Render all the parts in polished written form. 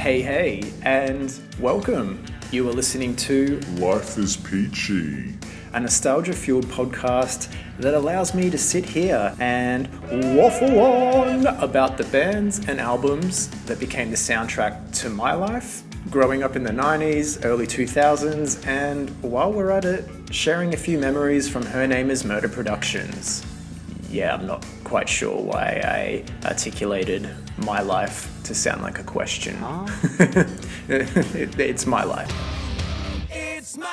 Hey, and welcome. You are listening to Life Is Peachy, a nostalgia-fueled podcast that allows me to sit here and waffle on about the bands and albums that became the soundtrack to my life, growing up in the 90s, early 2000s, and while we're at it, sharing a few memories from Her Name Is MARTYR Productions. Yeah, I'm not quite sure why I articulated my life to sound like a question. Huh? It's my life. It's my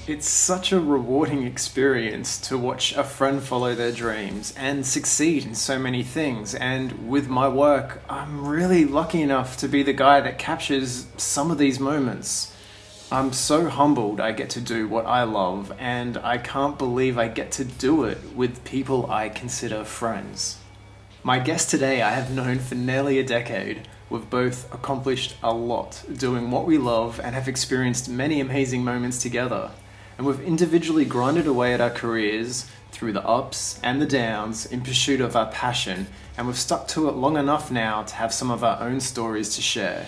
It's such a rewarding experience to watch a friend follow their dreams and succeed in so many things. And with my work, I'm really lucky enough to be the guy that captures some of these moments. I'm so humbled I get to do what I love, and I can't believe I get to do it with people I consider friends. My guest today I have known for nearly a decade. We've both accomplished a lot doing what we love and have experienced many amazing moments together. And we've individually grinded away at our careers through the ups and the downs in pursuit of our passion, and we've stuck to it long enough now to have some of our own stories to share.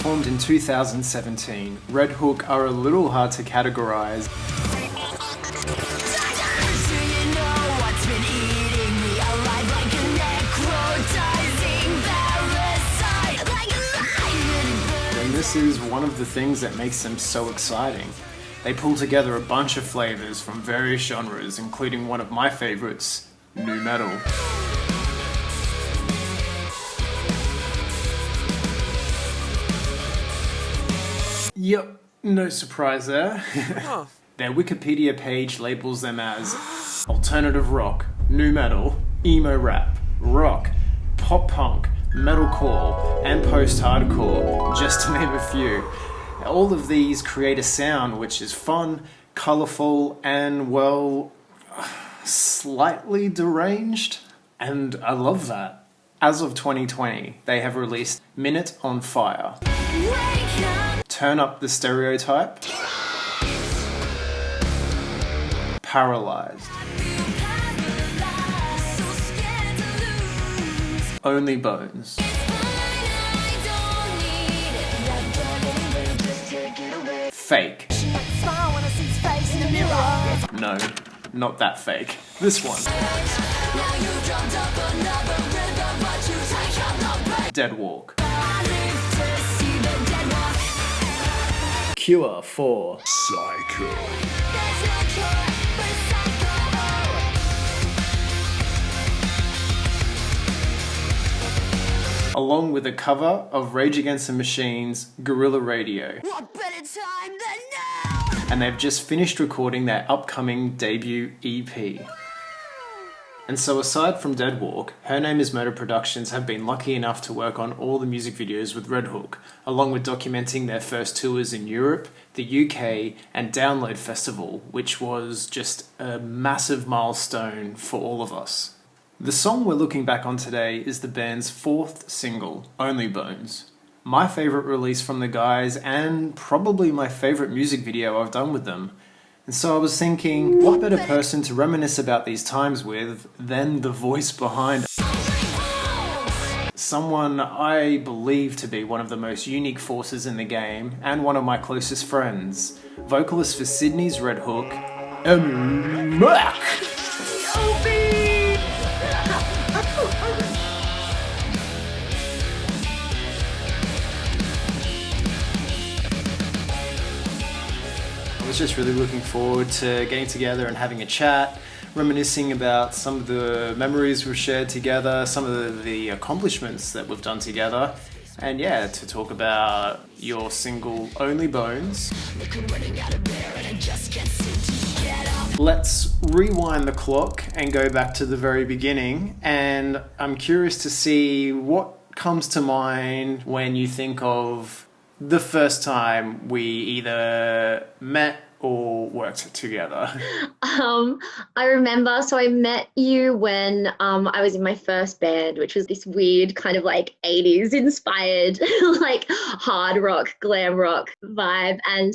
Formed in 2017, REDHOOK are a little hard to categorize. This is one of the things that makes them so exciting. They pull together a bunch of flavors from various genres, including one of my favorites, nu metal. Yep, no surprise there. Their Wikipedia page labels them as alternative rock, nu metal, emo rap, rock, pop punk, metalcore, and post-hardcore, just to name a few. All of these create a sound which is fun, colourful, and, well, slightly deranged. And I love that. As of 2020, they have released Minute on Fire, Turn Up the Stereotype, Paralyzed, Only Bones, Fake. No, not that fake. This one. Dead Walk. Cure for Psycho, along with a cover of Rage Against the Machine's Guerrilla Radio. What better time than now? And they've just finished recording their upcoming debut EP. And so aside from Dead Walk, Her Name Is MARTYR Productions have been lucky enough to work on all the music videos with REDHOOK, along with documenting their first tours in Europe, the UK, and Download Festival, which was just a massive milestone for all of us. The song we're looking back on today is the band's fourth single, Only Bones. My favourite release from the guys, and probably my favourite music video I've done with them. And so I was thinking, what better person to reminisce about these times with than the voice behind it? Someone I believe to be one of the most unique forces in the game, and one of my closest friends. Vocalist for Sydney's REDHOOK, Emmy Mack! I was just really looking forward to getting together and having a chat, reminiscing about some of the memories we've shared together, some of the accomplishments that we've done together, and yeah, to talk about your single Only Bones. Let's rewind the clock and go back to the very beginning, and I'm curious to see what comes to mind when you think of the first time we either met all worked together? I remember, so I met you when I was in my first band, which was this weird kind of like 80s inspired, like hard rock, glam rock vibe. And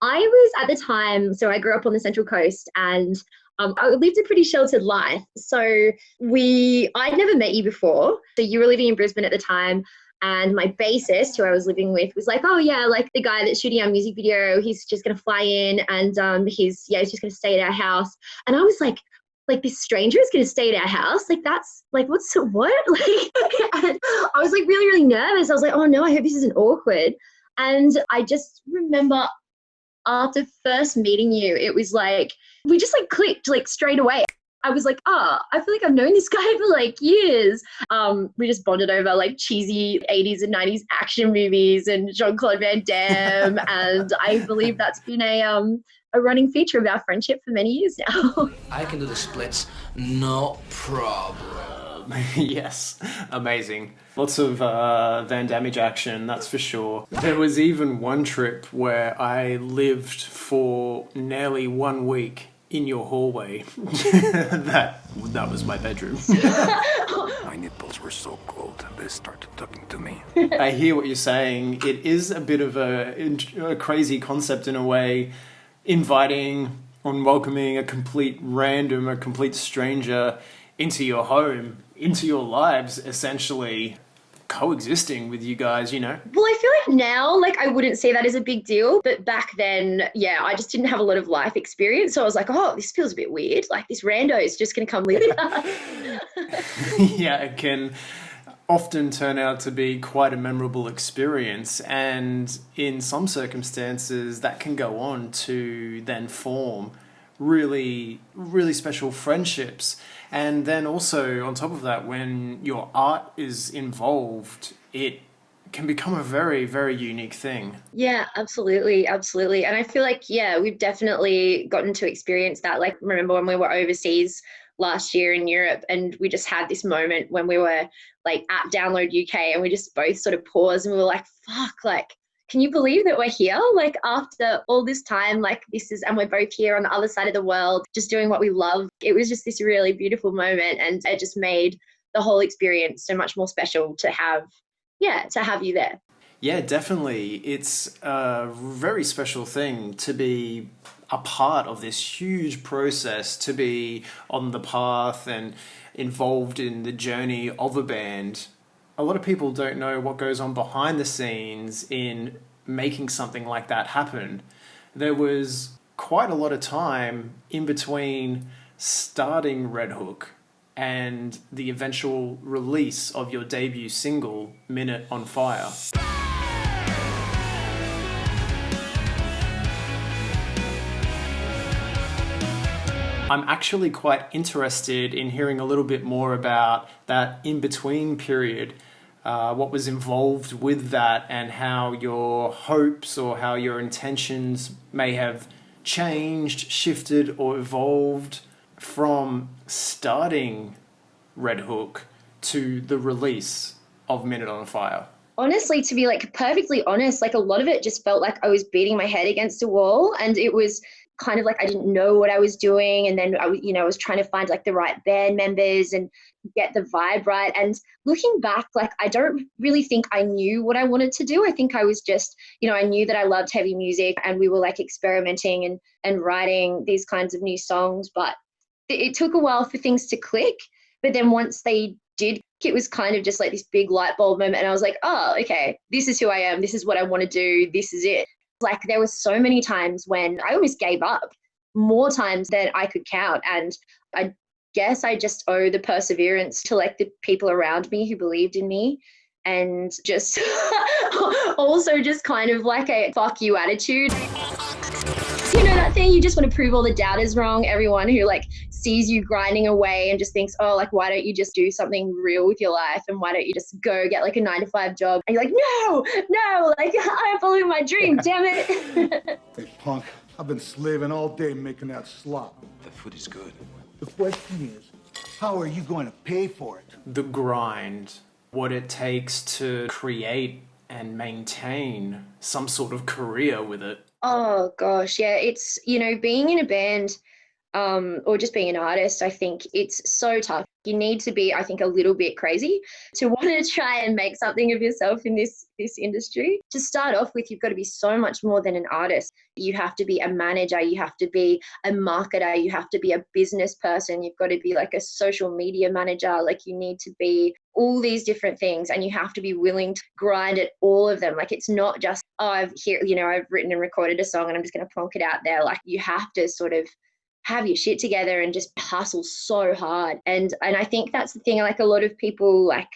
I was at the time, so I grew up on the Central Coast and I lived a pretty sheltered life. So I'd never met you before. So you were living in Brisbane at the time. And my bassist, who I was living with, was like, oh, yeah, like the guy that's shooting our music video, he's just going to fly in and he's just going to stay at our house. And I was like this stranger is going to stay at our house? Like, that's like, what? Like, and I was like really, really nervous. I was like, oh, no, I hope this isn't awkward. And I just remember after first meeting you, it was like, we just like clicked like straight away. I was like, I feel like I've known this guy for like years. We just bonded over like cheesy 80s and 90s action movies and Jean-Claude Van Damme. And I believe that's been a running feature of our friendship for many years now. I can do the splits, no problem. Yes, amazing. Lots of Van Damme action, that's for sure. There was even one trip where I lived for nearly 1 week in your hallway. that was my bedroom. My nipples were so cold, they started talking to me. I hear what you're saying. It is a bit of a crazy concept in a way, inviting and welcoming a complete random, a complete stranger into your home, into your lives, essentially coexisting with you guys, you know? Well, I feel like now, like, I wouldn't say that as a big deal, but back then, yeah, I just didn't have a lot of life experience. So I was like, oh, this feels a bit weird. Like, this rando is just going to come live with us. Yeah, it can often turn out to be quite a memorable experience. And in some circumstances, that can go on to then form really, really special friendships. And then also on top of that, when your art is involved, it can become a very, very unique thing. Yeah, absolutely. Absolutely. And I feel like, yeah, we've definitely gotten to experience that. Like, remember when we were overseas last year in Europe and we just had this moment when we were like at Download UK and we just both sort of paused and we were like, fuck, like, can you believe that we're here? Like, after all this time, like, and we're both here on the other side of the world, just doing what we love. It was just this really beautiful moment and it just made the whole experience so much more special to have you there. Yeah, definitely. It's a very special thing to be a part of this huge process, to be on the path and involved in the journey of a band. A lot of people don't know what goes on behind the scenes in making something like that happen. There was quite a lot of time in between starting REDHOOK and the eventual release of your debut single, Minute on Fire. I'm actually quite interested in hearing a little bit more about that in-between period, what was involved with that and how your hopes or how your intentions may have changed, shifted or evolved from starting REDHOOK to the release of Minute on Fire. Honestly, to be like perfectly honest, like a lot of it just felt like I was beating my head against a wall and it was kind of like I didn't know what I was doing. And then I was trying to find like the right band members and get the vibe right. And looking back, like I don't really think I knew what I wanted to do. I think I was just, I knew that I loved heavy music and we were like experimenting and writing these kinds of new songs. But it took a while for things to click. But then once they did, it was kind of just like this big light bulb moment. And I was like, oh, okay, this is who I am. This is what I want to do. This is it. Like there was so many times when I almost gave up, more times than I could count. And I guess I just owe the perseverance to like the people around me who believed in me and just also just kind of like a fuck you attitude. You know that thing, you just want to prove all the doubters wrong, everyone who like sees you grinding away and just thinks, oh, like, why don't you just do something real with your life? And why don't you just go get like a 9-to-5 job? And you're like, no, like I follow my dream, damn it. Hey, punk, I've been slaving all day making that slop. The food is good. The question is, how are you going to pay for it? The grind, what it takes to create and maintain some sort of career with it. Oh gosh, yeah. It's, being in a band or just being an artist, I think it's so tough. You need to be, I think, a little bit crazy to want to try and make something of yourself in this industry. To start off with, you've got to be so much more than an artist. You have to be a manager, you have to be a marketer, you have to be a business person, you've got to be like a social media manager, like you need to be all these different things, and you have to be willing to grind at all of them. Like it's not just, I've written and recorded a song and I'm just going to plonk it out there. Like you have to sort of have your shit together and just hustle so hard. And I think that's the thing, like a lot of people, like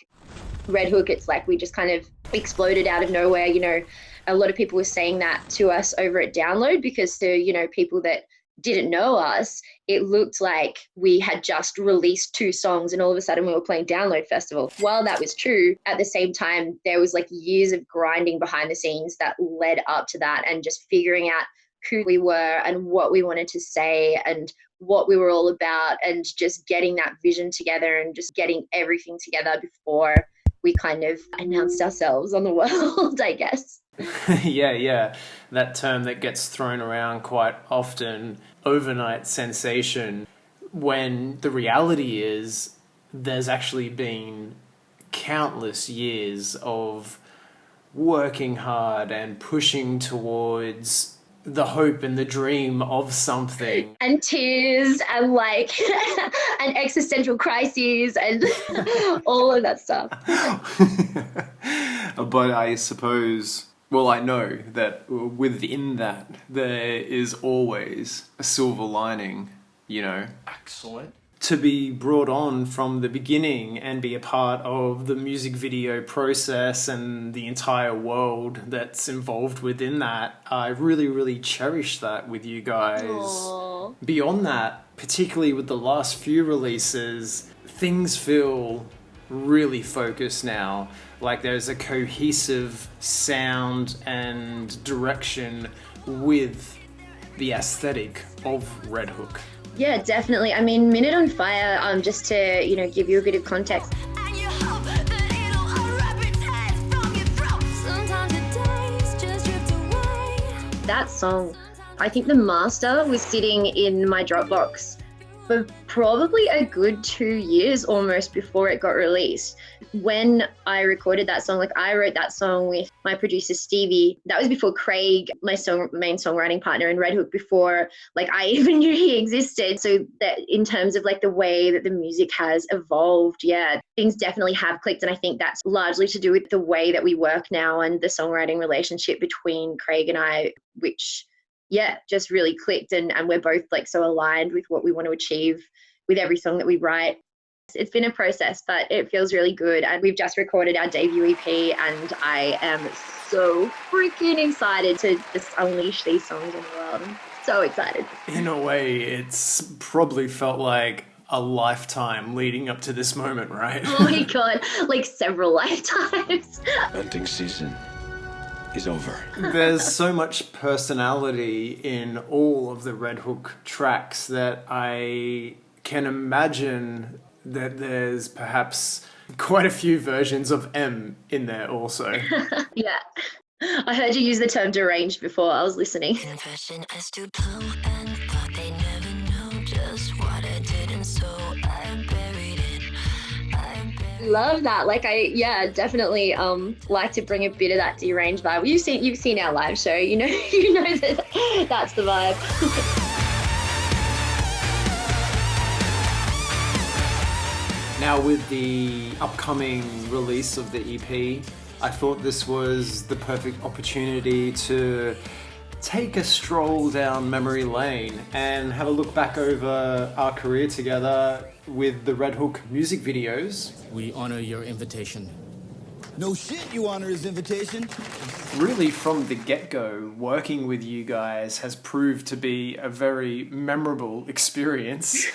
REDHOOK, it's like we just kind of exploded out of nowhere. A lot of people were saying that to us over at Download, because to, people that didn't know us, it looked like we had just released 2 songs and all of a sudden we were playing Download Festival. While that was true, at the same time, there was like years of grinding behind the scenes that led up to that, and just figuring out who we were and what we wanted to say and what we were all about, and just getting that vision together and just getting everything together before we kind of announced ourselves on the world, I guess. Yeah. That term that gets thrown around quite often, overnight sensation, when the reality is there's actually been countless years of working hard and pushing towards the hope and the dream of something. And tears and like and existential crises and all of that stuff. But I suppose, well, I know that within that there is always a silver lining, Excellent. To be brought on from the beginning and be a part of the music video process and the entire world that's involved within that. I really, really cherish that with you guys. Aww. Beyond that, particularly with the last few releases, things feel really focused now. Like there's a cohesive sound and direction with the aesthetic of REDHOOK. Yeah, definitely. I mean, Minute on Fire, just to, give you a bit of context. And you hope that it'll unwrap its head from your throat. Sometimes the days just drift away. That song, I think the master was sitting in my Dropbox for probably a good 2 years almost before it got released. When I recorded that song, like I wrote that song with my producer Stevie. That was before Craig, my main songwriting partner in REDHOOK, before like I even knew he existed. So that in terms of like the way that the music has evolved, yeah, things definitely have clicked. And I think that's largely to do with the way that we work now and the songwriting relationship between Craig and I, which just really clicked, and we're both like so aligned with what we want to achieve with every song that we write. It's been a process, but it feels really good. And we've just recorded our debut EP, and I am so freaking excited to just unleash these songs on the world. I'm so excited. In a way, it's probably felt like a lifetime leading up to this moment, right? Oh my God, like several lifetimes. Hunting season is over. There's so much personality in all of the REDHOOK tracks that I can imagine that there's perhaps quite a few versions of M in there also. Yeah. I heard you use the term deranged before. I was listening. Confession, I stood low and thought they'd never know just what I did, and so I buried it. Love that. Like I definitely like to bring a bit of that deranged vibe. You've seen our live show, you know that that's the vibe. Now with the upcoming release of the EP, I thought this was the perfect opportunity to take a stroll down memory lane and have a look back over our career together with the REDHOOK music videos. We honor your invitation. No shit, you honor his invitation. Really, from the get-go, working with you guys has proved to be a very memorable experience.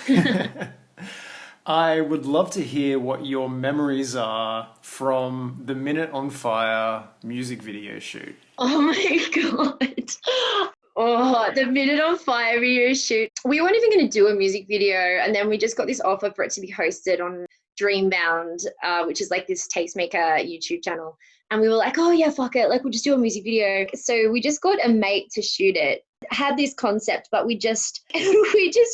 I would love to hear what your memories are from the Minute on Fire music video shoot. Oh my God. Oh, the Minute on Fire video shoot. We weren't even going to do a music video, and then we just got this offer for it to be hosted on Dreambound, which is like this tastemaker YouTube channel. And we were like, oh yeah, fuck it. Like, we'll just do a music video. So we just got a mate to shoot it. Had this concept, but we just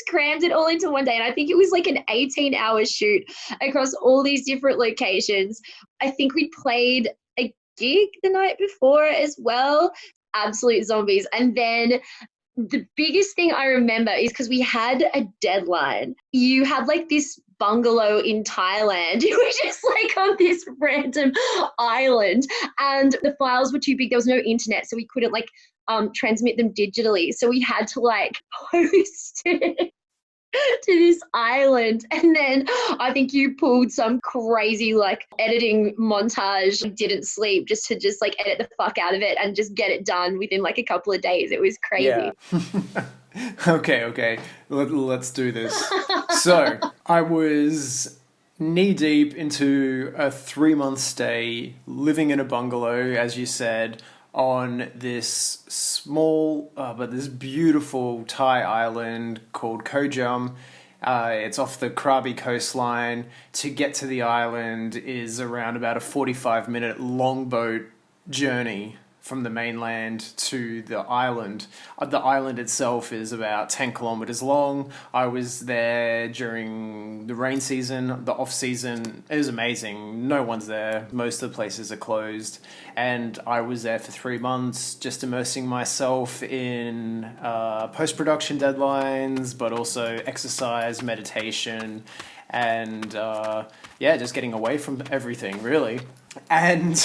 crammed it all into one day. And I think it was like an 18-hour shoot across all these different locations. I think we played a gig the night before as well. Absolute zombies. And then the biggest thing I remember is because we had a deadline. You had like this bungalow in Thailand. You were just like on this random island, and the files were too big. There was no internet, so we couldn't like transmit them digitally. So we had to like post it to this island. And then I think you pulled some crazy like editing montage, didn't sleep, just to like edit the fuck out of it and just get it done within like a couple of days. It was crazy. Yeah. Okay. Let's do this. So I was knee deep into a 3-month stay, living in a bungalow, as you said, on this small but this beautiful Thai island called Koh Jam. It's off the Krabi coastline. To get to the island is around about a 45-minute longboat journey from the mainland to the island. The island itself is about 10 kilometers long. I was there during the rain season, the off season. It was amazing. No one's there. Most of the places are closed. And I was there for 3 months, just immersing myself in post-production deadlines, but also exercise, meditation, and just getting away from everything, really. And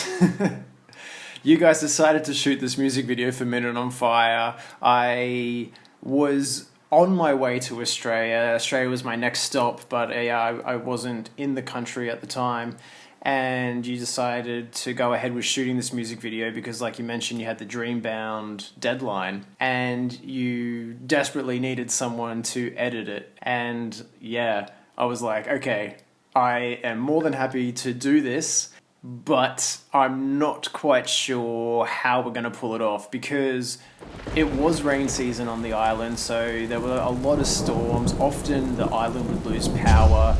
you guys decided to shoot this music video for Minute on Fire. I was on my way to Australia. Australia was my next stop, but I wasn't in the country at the time. And you decided to go ahead with shooting this music video because, like you mentioned, you had the Dreambound deadline and you desperately needed someone to edit it. And yeah, I was like, okay, I am more than happy to do this, but I'm not quite sure how we're going to pull it off because it was rain season on the island, so there were a lot of storms. Often the island would lose power.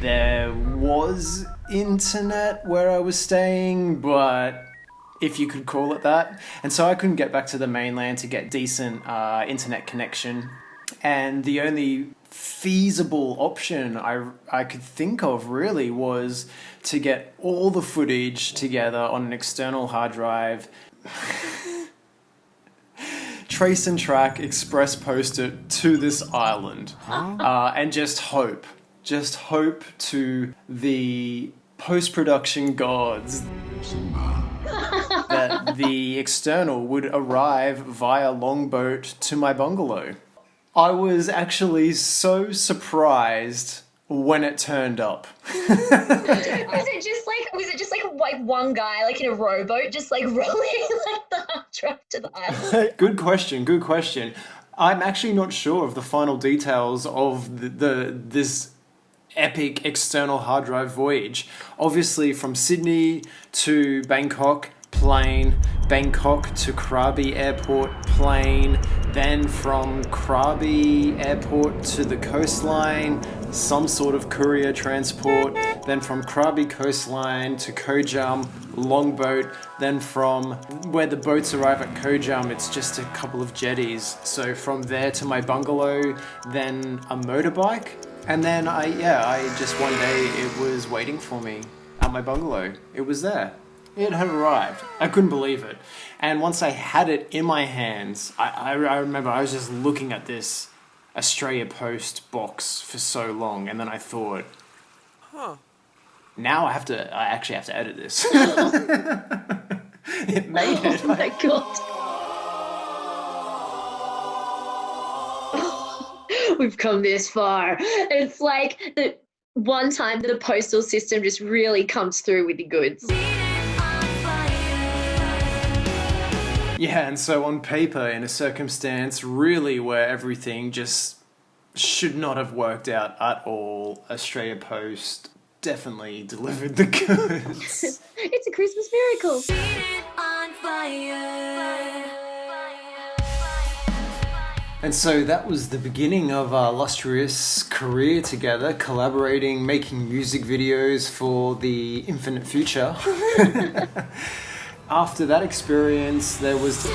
There was internet where I was staying, but if you could call it that. And so I couldn't get back to the mainland to get decent internet connection. And the only feasible option I could think of really was to get all the footage together on an external hard drive, trace and track, express post it to this island, and just hope to the post-production gods that the external would arrive via longboat to my bungalow. I was actually so surprised when it turned up. Was it just like one guy like in a rowboat just like rolling like the hard drive to the island? Good question. I'm actually not sure of the final details of this epic external hard drive voyage. Obviously from Sydney to Bangkok, plane, Bangkok to Krabi airport, plane, then from Krabi airport to the coastline, some sort of courier transport, then from Krabi coastline to Koh Jam, longboat, then from where the boats arrive at Koh Jam, it's just a couple of jetties. So from there to my bungalow, then a motorbike, and then I just one day it was waiting for me at my bungalow. It was there. It had arrived. I couldn't believe it. And once I had it in my hands, I remember I was just looking at this Australia Post box for so long, and then I thought, now I actually have to edit this. It made it. Oh my God. We've come this far. It's like the one time that the postal system just really comes through with the goods. Yeah, and so on paper, in a circumstance really where everything just should not have worked out at all, Australia Post definitely delivered the goods. It's a Christmas miracle. And so that was the beginning of our illustrious career together, collaborating, making music videos for the infinite future. After that experience, there was...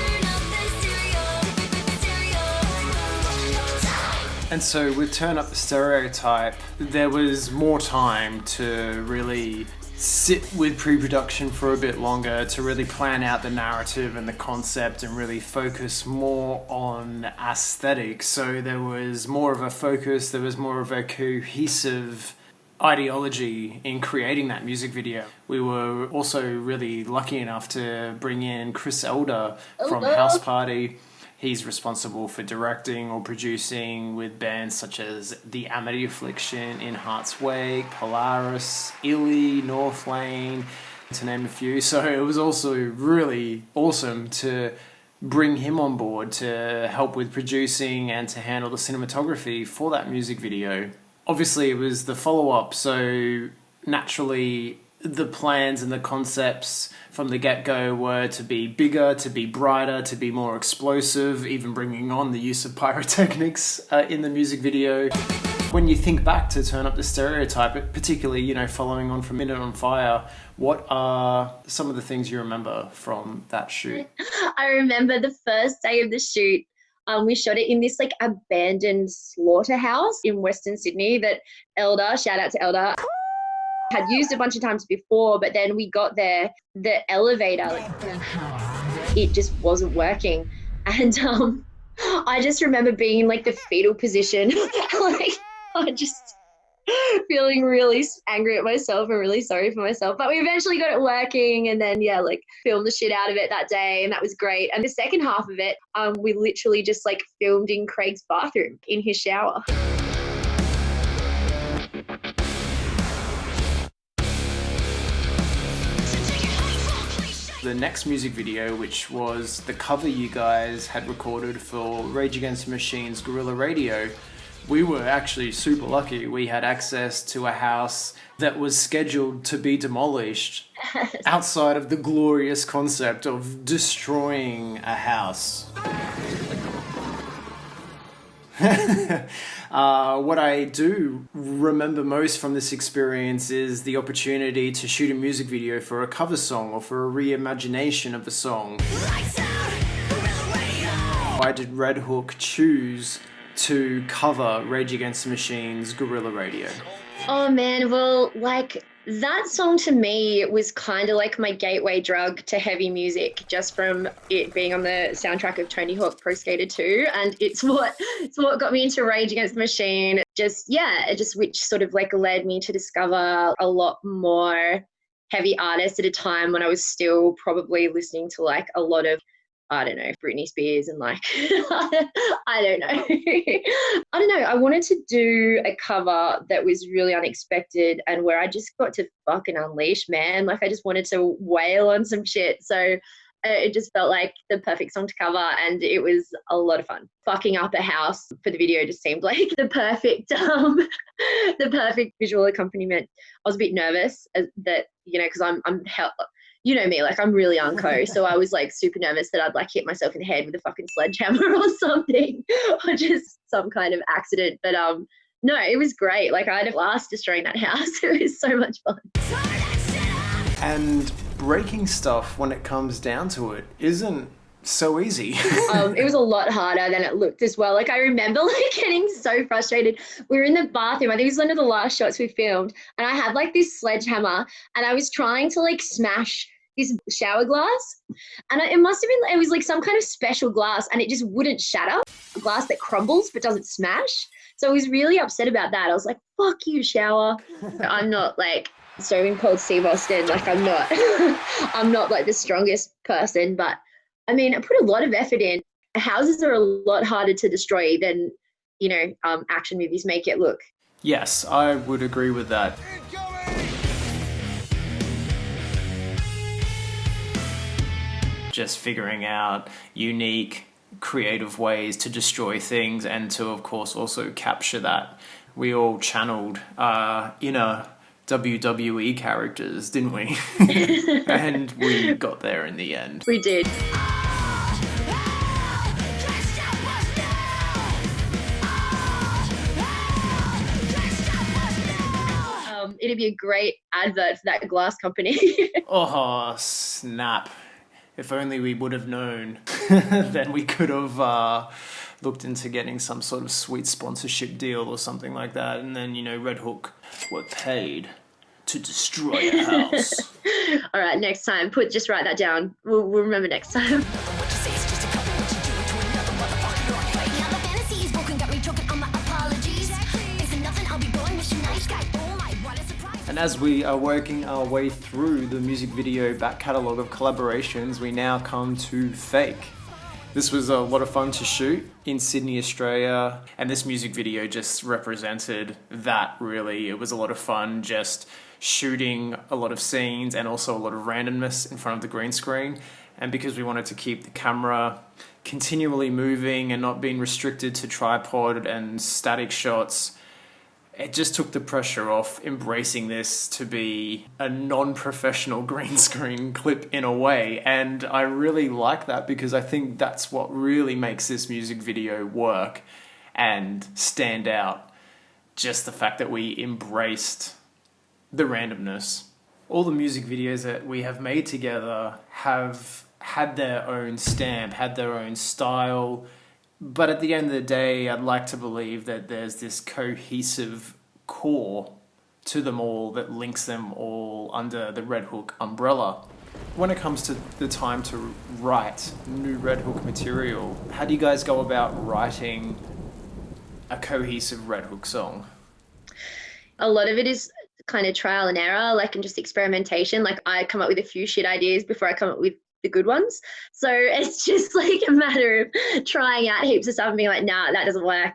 And so with Turn Up the Stereotype, there was more time to really sit with pre-production for a bit longer, to really plan out the narrative and the concept and really focus more on aesthetics. So there was more of a focus, there was more of a cohesive ideology in creating that music video. We were also really lucky enough to bring in Chris Elder from House Party. He's responsible for directing or producing with bands such as The Amity Affliction, In Heart's Wake, Polaris, Illy, North Lane, to name a few. So it was also really awesome to bring him on board to help with producing and to handle the cinematography for that music video. Obviously, it was the follow-up, so naturally the plans and the concepts from the get-go were to be bigger, to be brighter, to be more explosive, even bringing on the use of pyrotechnics in the music video. When you think back to Turn Up the Stereotype, particularly, you know, following on from Minute on Fire, what are some of the things you remember from that shoot? I remember the first day of the shoot, we shot it in this like abandoned slaughterhouse in Western Sydney that Elder, shout out to Elder, had used a bunch of times before, but then we got there, the elevator, like, it just wasn't working. And I just remember being in like the fetal position, like I just feeling really angry at myself and really sorry for myself. But we eventually got it working, and then like filmed the shit out of it that day, and that was great. And the second half of it, we literally just like filmed in Craig's bathroom in his shower. The next music video, which was the cover you guys had recorded for Rage Against the Machine's Guerrilla Radio, we were actually super lucky. We had access to a house that was scheduled to be demolished outside of the glorious concept of destroying a house. What I do remember most from this experience is the opportunity to shoot a music video for a cover song or for a reimagination of a song. Why did REDHOOK choose to cover Rage Against the Machine's Guerrilla Radio? Oh man, well, like that song to me was kind of like my gateway drug to heavy music, just from it being on the soundtrack of Tony Hawk Pro Skater 2, and it's what got me into Rage Against the Machine. Which sort of like led me to discover a lot more heavy artists at a time when I was still probably listening to like a lot of, I don't know, Britney Spears and like, I don't know. I wanted to do a cover that was really unexpected and where I just got to fucking unleash, man. Like I just wanted to wail on some shit. So it just felt like the perfect song to cover, and it was a lot of fun. Fucking up a house for the video just seemed like the perfect visual accompaniment. I was a bit nervous that, you know, because I'm you know me, like I'm really unco, so I was like super nervous that I'd like hit myself in the head with a fucking sledgehammer or something, or just some kind of accident. But no, it was great. Like I had a blast destroying that house. It was so much fun. And breaking stuff, when it comes down to it, isn't so easy. It was a lot harder than it looked as well. Like I remember like getting so frustrated. We were in the bathroom. I think it was one of the last shots we filmed, and I had like this sledgehammer, and I was trying to like smash this shower glass, and it was like some kind of special glass, and it just wouldn't shatter. A glass that crumbles but doesn't smash. So I was really upset about that. I was like, fuck you, shower. I'm not like Stone Cold Steve Austin. Like I'm not like the strongest person, but I mean, I put a lot of effort in. Houses are a lot harder to destroy than, you know, action movies make it look. Yes, I would agree with that. Just figuring out unique, creative ways to destroy things and to, of course, also capture that. We all channeled inner WWE characters, didn't we? And we got there in the end. We did. It'd be a great advert for that glass company. Oh, snap. If only we would have known, then we could have looked into getting some sort of sweet sponsorship deal or something like that. And then, RedHook were paid to destroy a house. All right, next time, just write that down. We'll remember next time. And as we are working our way through the music video back catalogue of collaborations, we now come to Fake. This was a lot of fun to shoot in Sydney, Australia, and this music video just represented that, really. It was a lot of fun just shooting a lot of scenes and also a lot of randomness in front of the green screen. And because we wanted to keep the camera continually moving and not being restricted to tripod and static shots, it just took the pressure off embracing this to be a non-professional green screen clip in a way. And I really like that because I think that's what really makes this music video work and stand out. Just the fact that we embraced the randomness. All the music videos that we have made together have had their own stamp, had their own style. But at the end of the day, I'd like to believe that there's this cohesive core to them all that links them all under the REDHOOK umbrella. When it comes to the time to write new REDHOOK material, how do you guys go about writing a cohesive REDHOOK song? A lot of it is kind of trial and error, and just experimentation. I come up with a few shit ideas before I come up with the good ones. So it's just a matter of trying out heaps of stuff and being like, nah, that doesn't work.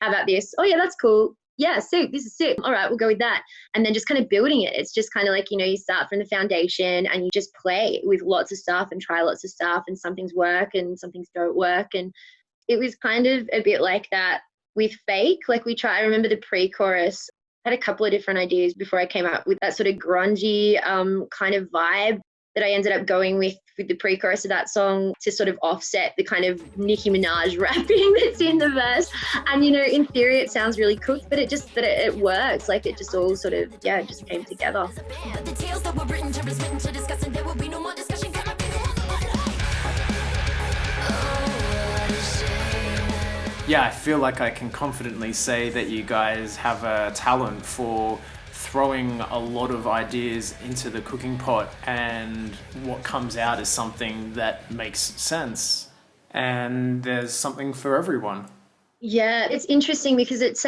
How about this? Oh yeah, that's cool. Yeah, sick. This is sick. All right, we'll go with that. And then just kind of building it. It's just kind of you start from the foundation and you just play with lots of stuff and try lots of stuff, and some things work and some things don't work. And it was kind of a bit like that with Fake. I remember the pre-chorus, I had a couple of different ideas before I came up with that sort of grungy kind of vibe that I ended up going with the pre-chorus of that song to sort of offset the kind of Nicki Minaj rapping that's in the verse. And, in theory it sounds really cooked, but it works. It just all sort of, it just came together. Yeah, I feel like I can confidently say that you guys have a talent for throwing a lot of ideas into the cooking pot, and what comes out is something that makes sense, and there's something for everyone. Yeah, it's interesting because it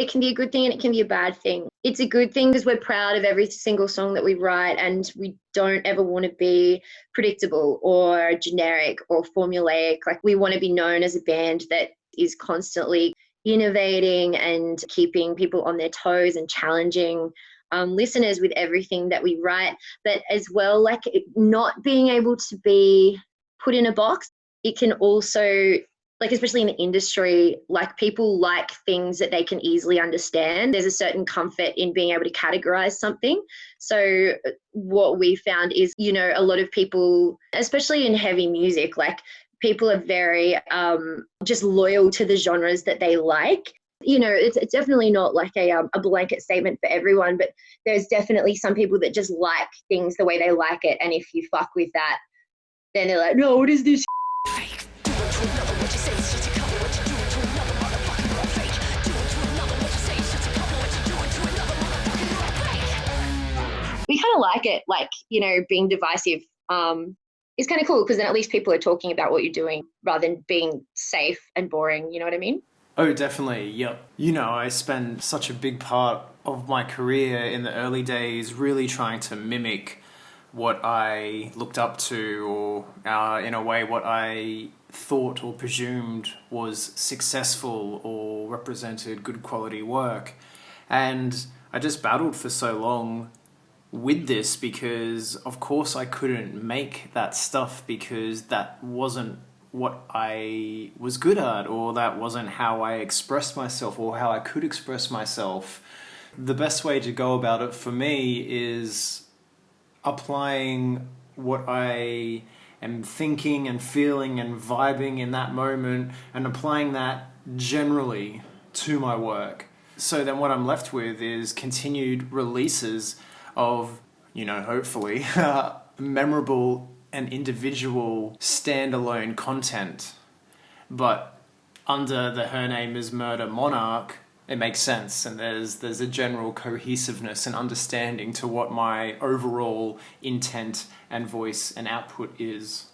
can be a good thing and it can be a bad thing. It's a good thing because we're proud of every single song that we write, and we don't ever want to be predictable or generic or formulaic. We want to be known as a band that is constantly innovating and keeping people on their toes and challenging listeners with everything that we write. But as well, not being able to be put in a box, it can also, especially in the industry, people like things that they can easily understand. There's a certain comfort in being able to categorize something. So what we found is, a lot of people, especially in heavy music, people are very just loyal to the genres that they like. It's definitely not a blanket statement for everyone, but there's definitely some people that just like things the way they like it. And if you fuck with that, then they're like, no, what is this? We kind of like it, being divisive. It's kind of cool because then at least people are talking about what you're doing rather than being safe and boring. You know what I mean? Oh, definitely. Yep. I spent such a big part of my career in the early days really trying to mimic what I looked up to, or in a way what I thought or presumed was successful or represented good quality work. And I just battled for so long with this because of course I couldn't make that stuff because that wasn't what I was good at, or that wasn't how I expressed myself or how I could express myself. The best way to go about it for me is applying what I am thinking and feeling and vibing in that moment and applying that generally to my work. So then what I'm left with is continued releases of, hopefully, memorable and individual standalone content. But under the Her Name Is Murder monarch, it makes sense, and there's a general cohesiveness and understanding to what my overall intent and voice and output is.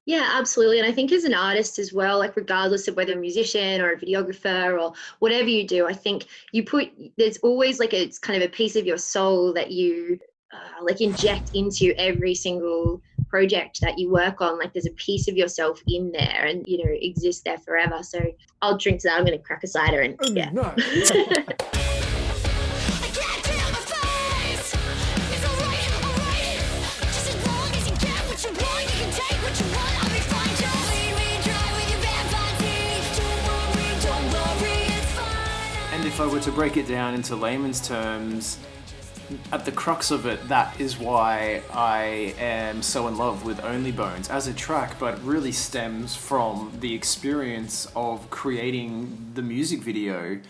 Yeah, absolutely. And I think as an artist as well, like regardless of whether a musician or a videographer or whatever you do, I think there's always like it's kind of a piece of your soul that you like inject into every single project that you work on. Like there's a piece of yourself in there and, you know, exists there forever. So I'll drink to that. I'm going to crack a cider and yeah. And if I were to break it down into layman's terms, at the crux of it, that is why I am so in love with Only Bones as a track, but it really stems from the experience of creating the music video,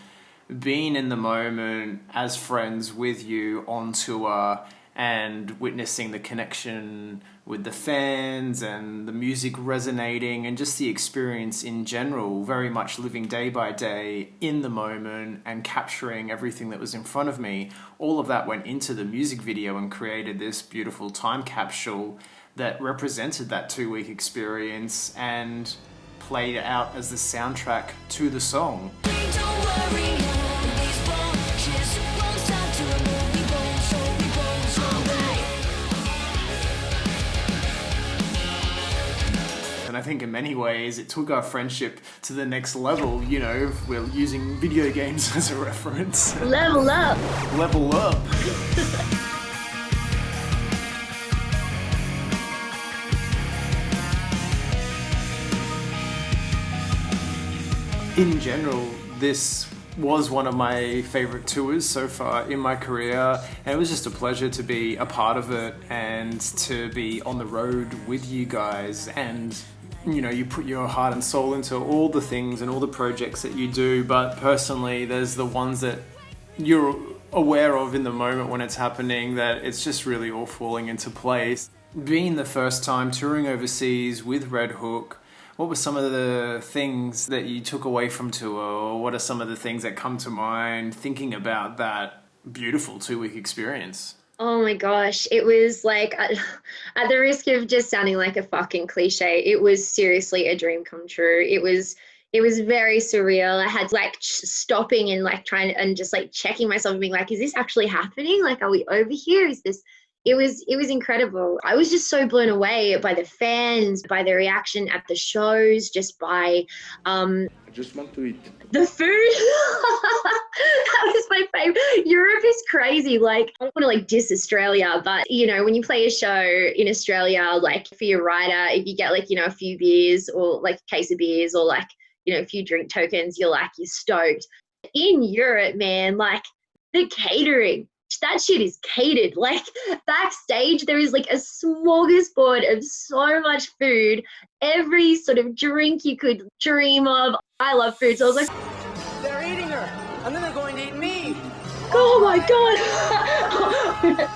being in the moment as friends with you on tour and witnessing the connection with the fans and the music resonating and just the experience in general, very much living day by day in the moment and capturing everything that was in front of me. All of that went into the music video and created this beautiful time capsule that represented that 2-week experience and played out as the soundtrack to the song. And I think in many ways it took our friendship to the next level, you know, if we're using video games as a reference. Level up. Level up. In general, this was one of my favorite tours so far in my career, and it was just a pleasure to be a part of it and to be on the road with you guys. And you know, you put your heart and soul into all the things and all the projects that you do, but personally there's the ones that you're aware of in the moment when it's happening that it's just really all falling into place. Being the first time touring overseas with REDHOOK, what were some of the things that you took away from tour, or what are some of the things that come to mind thinking about that beautiful 2-week experience? Oh my gosh, it was like, at the risk of just sounding like a fucking cliche, it was seriously a dream come true. It was very surreal. I had like stopping and like trying and just like checking myself and being like, is this actually happening? Like, are we over here? Is this? It was incredible. I was just so blown away by the fans, by the reaction at the shows, just by I just want to eat. the food. That was my favorite. Europe is crazy. Like, I don't want to like diss Australia, but you know, when you play a show in Australia, like for your rider, if you get like, you know, a few beers or like a case of beers or like, you know, a few drink tokens, you're stoked. In Europe, man, like the catering, that shit is catered. Like backstage, there is like a smorgasbord of so much food, every sort of drink you could dream of. I love food, so I was like, they're eating her, and then they're going to eat me. oh my God.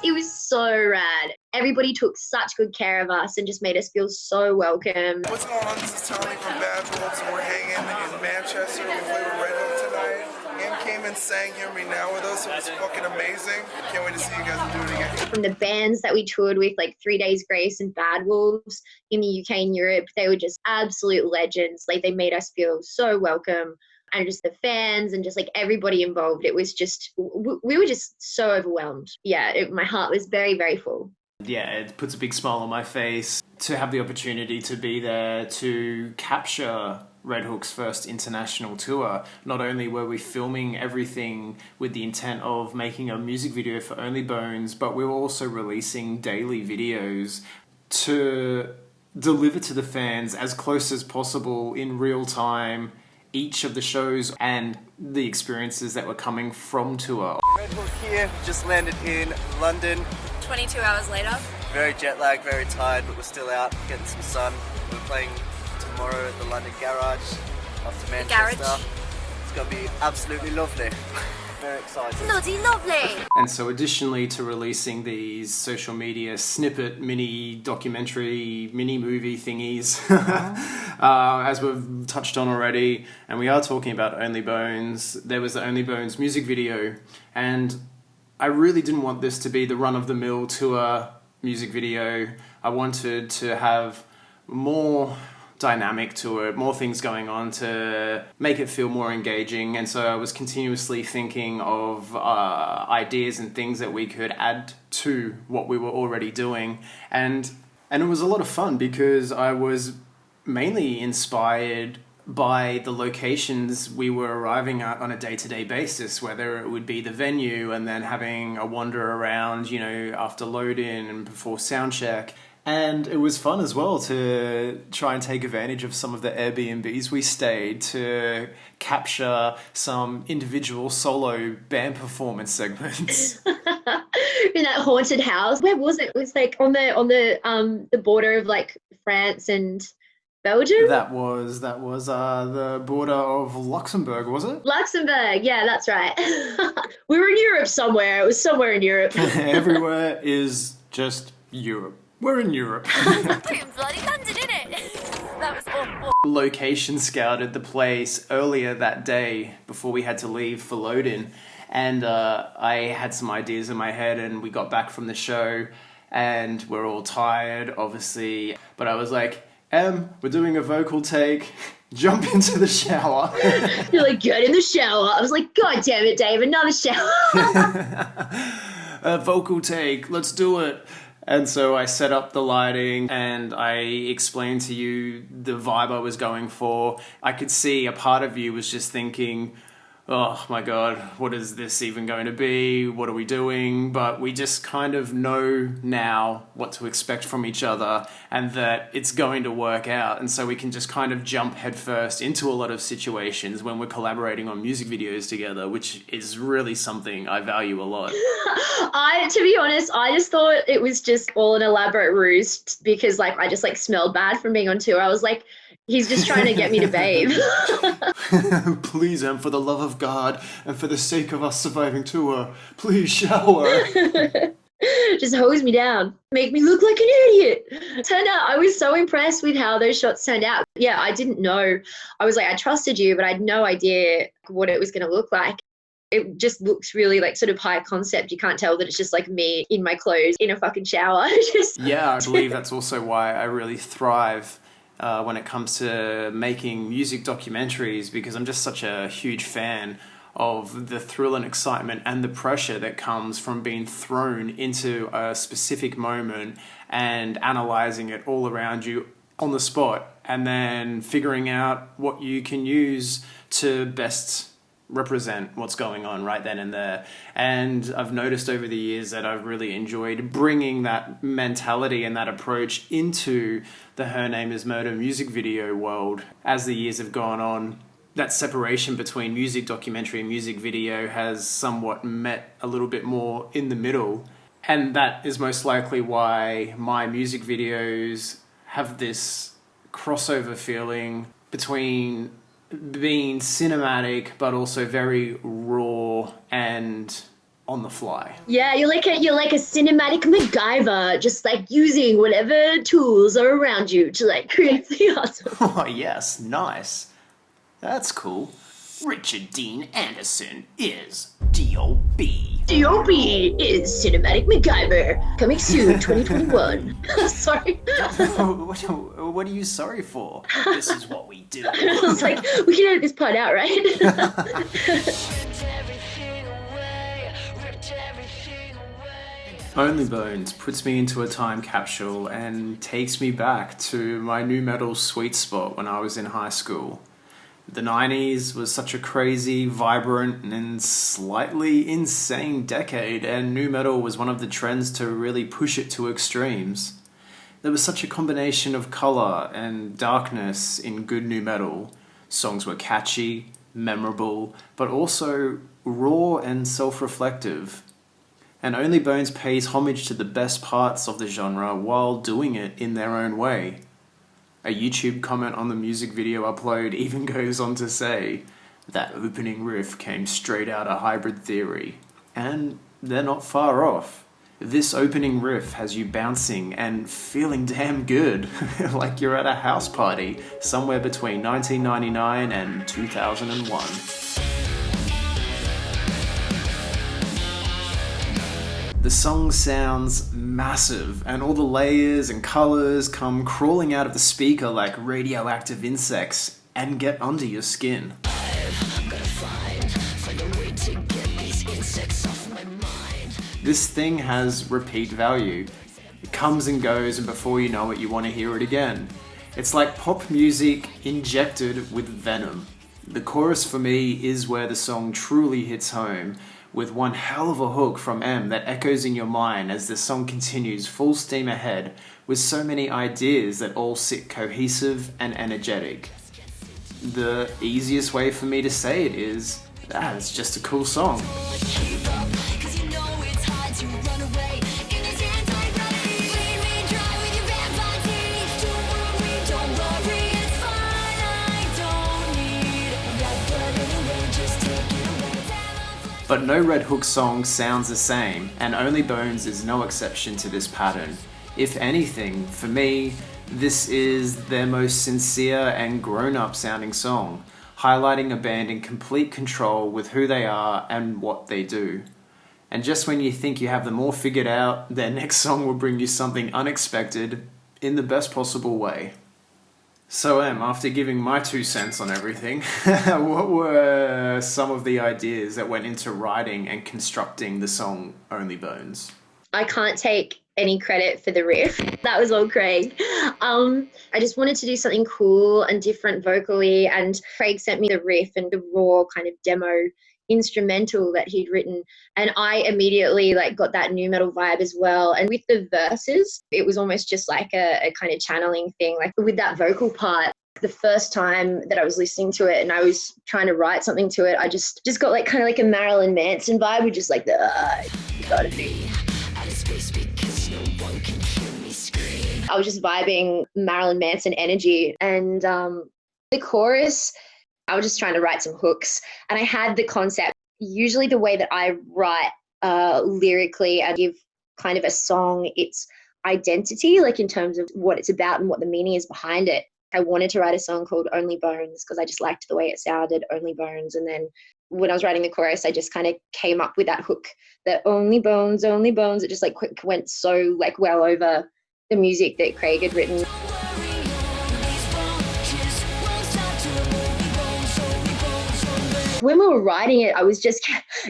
It was so rad. Everybody took such good care of us and just made us feel so welcome. What's going on? This is Tommy from Bad Wolves, and we're hanging in Manchester. We played with REDHOOK tonight. Em came and sang Hear Me Now with us. It was fucking amazing. Can't wait to see you guys do it again. From the bands that we toured with, like 3 Days Grace and Bad Wolves in the UK and Europe, they were just absolute legends. Like they made us feel so welcome. And just the fans and just like everybody involved. It was just, we were just so overwhelmed. Yeah, my heart was very, very full. Yeah, it puts a big smile on my face to have the opportunity to be there to capture REDHOOK's first international tour. Not only were we filming everything with the intent of making a music video for Only Bones, but we were also releasing daily videos to deliver to the fans as close as possible in real time each of the shows and the experiences that were coming from tour. REDHOOK here, just landed in London. 22 hours later. Very jet lagged, very tired, but we're still out getting some sun. We're playing tomorrow at the London Garage after Manchester. Garage. It's going to be absolutely lovely. Very excited. Bloody lovely! And so additionally to releasing these social media snippet mini documentary mini movie thingies, as we've touched on already, and we are talking about Only Bones, there was the Only Bones music video, and I really didn't want this to be the run-of-the-mill tour music video. I wanted to have more dynamic to it, more things going on to make it feel more engaging, and so I was continuously thinking of ideas and things that we could add to what we were already doing, and it was a lot of fun because I was mainly inspired by the locations we were arriving at on a day-to-day basis, whether it would be the venue and then having a wander around, you know, after load-in and before sound check. And it was fun as well to try and take advantage of some of the Airbnbs we stayed to capture some individual solo band performance segments. In that haunted house. Where was it? It was like on the border of like France and Belgium? That was the border of Luxembourg, was it? Luxembourg, yeah, that's right. We were in Europe somewhere. It was somewhere in Europe. Everywhere is just Europe. We're in Europe. We're in bloody London, innit? That was awful. Location scouted the place earlier that day before we had to leave for load-in, and I had some ideas in my head, and we got back from the show and we're all tired, obviously, but I was like, we're doing a vocal take, jump into the shower. You're like, get in the shower. I was like, God damn it, Dave, another shower. A vocal take, let's do it. And so I set up the lighting and I explained to you the vibe I was going for. I could see a part of you was just thinking, oh my God, what is this even going to be? What are we doing? But we just kind of know now what to expect from each other and that it's going to work out. And so we can just kind of jump headfirst into a lot of situations when we're collaborating on music videos together, which is really something I value a lot. To be honest, I just thought it was just all an elaborate ruse because like I just like smelled bad from being on tour. I was like, he's just trying to get me to babe. Please, Em, for the love of God and for the sake of us surviving tour, please shower. Just hose me down. Make me look like an idiot. Turned out I was so impressed with how those shots turned out. Yeah, I didn't know. I was like, I trusted you, but I had no idea what it was going to look like. It just looks really like sort of high concept. You can't tell that it's just like me in my clothes in a fucking shower. Yeah, I believe that's also why I really thrive when it comes to making music documentaries, because I'm just such a huge fan of the thrill and excitement and the pressure that comes from being thrown into a specific moment and analyzing it all around you on the spot and then figuring out what you can use to best represent what's going on right then and there. And I've noticed over the years that I've really enjoyed bringing that mentality and that approach into the Her Name Is Murder music video world. As the years have gone on, that separation between music documentary and music video has somewhat met a little bit more in the middle. And that is most likely why my music videos have this crossover feeling between being cinematic but also very raw and on the fly. Yeah, you're like a cinematic MacGyver, just like using whatever tools are around you to like create the awesome. Oh yes, nice. That's cool. Richard Dean Anderson is D.O.B. D.O.B. is Cinematic MacGyver. Coming soon, 2021. Sorry. What are you sorry for? This is what we do. I was like, we can edit this part out, right? Only Bones puts me into a time capsule and takes me back to my nu metal sweet spot when I was in high school. The 90s was such a crazy, vibrant, and slightly insane decade, and nu metal was one of the trends to really push it to extremes. There was such a combination of colour and darkness in good nu metal. Songs were catchy, memorable, but also raw and self-reflective. And Only Bones pays homage to the best parts of the genre while doing it in their own way. A YouTube comment on the music video upload even goes on to say, That opening riff came straight out of Hybrid Theory, and they're not far off. This opening riff has you bouncing and feeling damn good, like you're at a house party somewhere between 1999 and 2001. The song sounds massive, and all the layers and colours come crawling out of the speaker like radioactive insects and get under your skin. This thing has repeat value. It comes and goes, and before you know it, you want to hear it again. It's like pop music injected with venom. The chorus for me is where the song truly hits home, with one hell of a hook from M that echoes in your mind as the song continues full steam ahead with so many ideas that all sit cohesive and energetic. The easiest way for me to say it is, it's just a cool song. But no REDHOOK song sounds the same, and Only Bones is no exception to this pattern. If anything, for me, this is their most sincere and grown-up sounding song, highlighting a band in complete control with who they are and what they do. And just when you think you have them all figured out, their next song will bring you something unexpected in the best possible way. So after giving my 2 cents on everything, what were some of the ideas that went into writing and constructing the song Only Bones? I can't take any credit for the riff. That was all Craig. I just wanted to do something cool and different vocally, and Craig sent me the riff and the raw kind of demo instrumental that he'd written, and I immediately got that nu metal vibe as well. And with the verses, it was almost just like a kind of channeling thing, like with that vocal part. The first time that I was listening to it and I was trying to write something to it, I just got kind of like a Marilyn Manson vibe with just the you gotta be out of space because no one can hear me scream. I was just vibing Marilyn Manson energy, and the chorus, I was just trying to write some hooks, and I had the concept. Usually the way that I write lyrically, I give kind of a song its identity, in terms of what it's about and what the meaning is behind it. I wanted to write a song called Only Bones because I just liked the way it sounded, Only Bones. And then when I was writing the chorus, I just kind of came up with that hook, that Only Bones, Only Bones. It just went so well over the music that Craig had written. When we were writing it, I was just